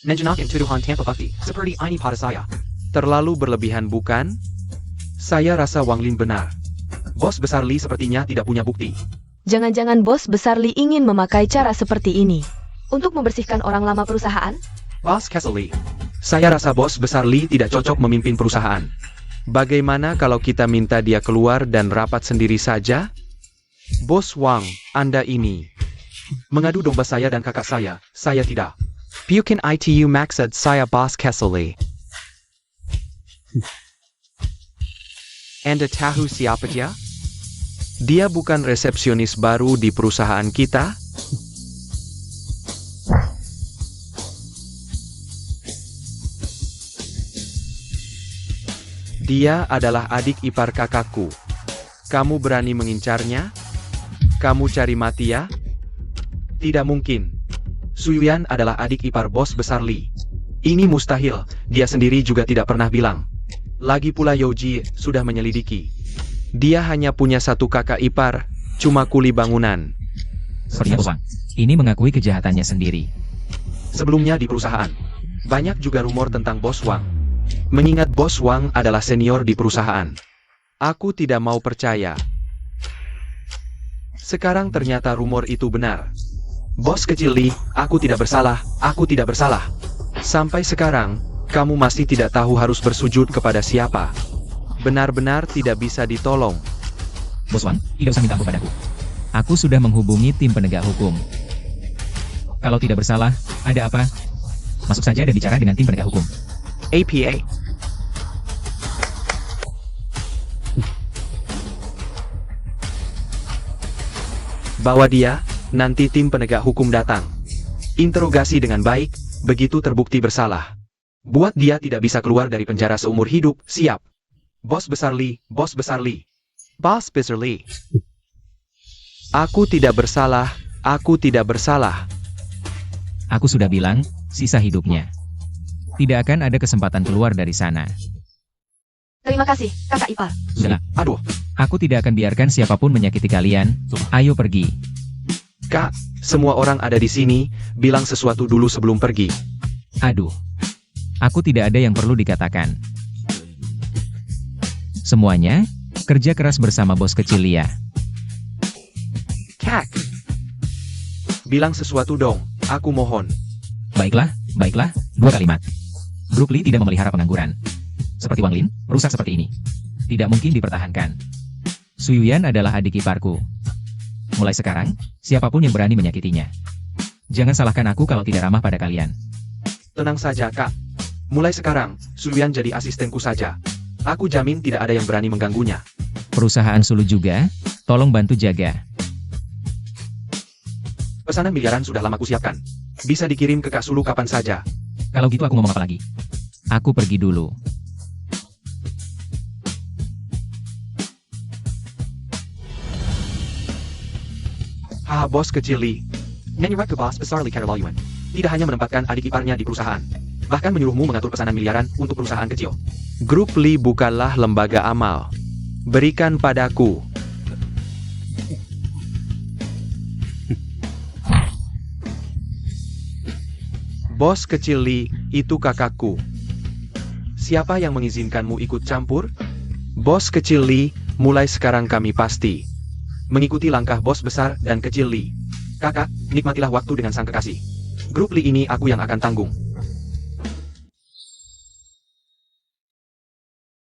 Menjenakan tuduhan tanpa bukti, seperti ini pada saya. Terlalu berlebihan bukan? Saya rasa Wang Lin benar. Bos besar Li sepertinya tidak punya bukti. Jangan-jangan bos besar Li ingin memakai cara seperti ini untuk membersihkan orang lama perusahaan? Bos Castle Li, saya rasa bos besar Li tidak cocok memimpin perusahaan. Bagaimana kalau kita minta dia keluar dan rapat sendiri saja? Bos Wang, Anda ini mengadu domba saya dan kakak saya tidak. Bukan itu maksud saya Bos Castle Li. Anda tahu siapa dia? Dia bukan resepsionis baru di perusahaan kita? Dia adalah adik ipar kakakku. Kamu berani mengincarnya? Kamu cari mati ya? Tidak mungkin. Suyuyan adalah adik ipar bos besar Li. Ini mustahil, dia sendiri juga tidak pernah bilang. Lagi pula Yoji sudah menyelidiki. Dia hanya punya satu kakak ipar, cuma kuli bangunan. Sepertinya Bos Wang, ini mengakui kejahatannya sendiri. Sebelumnya di perusahaan, banyak juga rumor tentang Bos Wang. Mengingat Bos Wang adalah senior di perusahaan. Aku tidak mau percaya. Sekarang ternyata rumor itu benar. Bos kecil Li, aku tidak bersalah, aku tidak bersalah. Sampai sekarang, kamu masih tidak tahu harus bersujud kepada siapa. Benar-benar tidak bisa ditolong. Bos Wang, tidak usah minta ampun padaku. Aku sudah menghubungi tim penegak hukum. Kalau tidak bersalah, ada apa? Masuk saja dan bicara dengan tim penegak hukum. APA. Bawa dia, nanti tim penegak hukum datang. Interogasi dengan baik, begitu terbukti bersalah. Buat dia tidak bisa keluar dari penjara seumur hidup, siap. Bos besar Li, bos besar Li. Bos besar Li. Aku tidak bersalah, aku tidak bersalah. Aku sudah bilang, sisa hidupnya. Tidak akan ada kesempatan keluar dari sana. Terima kasih, kakak ipar. Sudahlah, Aduh, aku tidak akan biarkan siapapun menyakiti kalian. Ayo pergi. Kak, semua orang ada di sini, bilang sesuatu dulu sebelum pergi. Aduh. Aku tidak ada yang perlu dikatakan. Semuanya, kerja keras bersama bos kecil Lia. Kak, bilang sesuatu dong, aku mohon. Baiklah, baiklah, 2 kalimat. Grup Li tidak memelihara pengangguran. Seperti Wang Lin, rusak seperti ini. Tidak mungkin dipertahankan. Suyuyan adalah adik iparku. Mulai sekarang, siapapun yang berani menyakitinya. Jangan salahkan aku kalau tidak ramah pada kalian. Tenang saja, Kak. Mulai sekarang, Suyuyan jadi asistenku saja. Aku jamin tidak ada yang berani mengganggunya. Perusahaan Sulu juga, tolong bantu jaga. Pesanan miliaran sudah lama kusiapkan. Bisa dikirim ke Kak Sulu kapan saja. Kalau gitu aku ngomong apa lagi? Aku pergi dulu. Bos kecil Li. Nyanyirat ke bos besar Li Karalayuan. Tidak hanya menempatkan adik iparnya di perusahaan. Bahkan menyuruhmu mengatur pesanan miliaran untuk perusahaan kecil. Grup Li bukanlah lembaga amal. Berikan padaku. Bos kecil Lee, itu kakakku. Siapa yang mengizinkanmu ikut campur? Bos kecil Lee, mulai sekarang kami pasti mengikuti langkah bos besar dan kecil Lee. Kakak, nikmatilah waktu dengan sang kekasih. Grup Lee ini aku yang akan tanggung.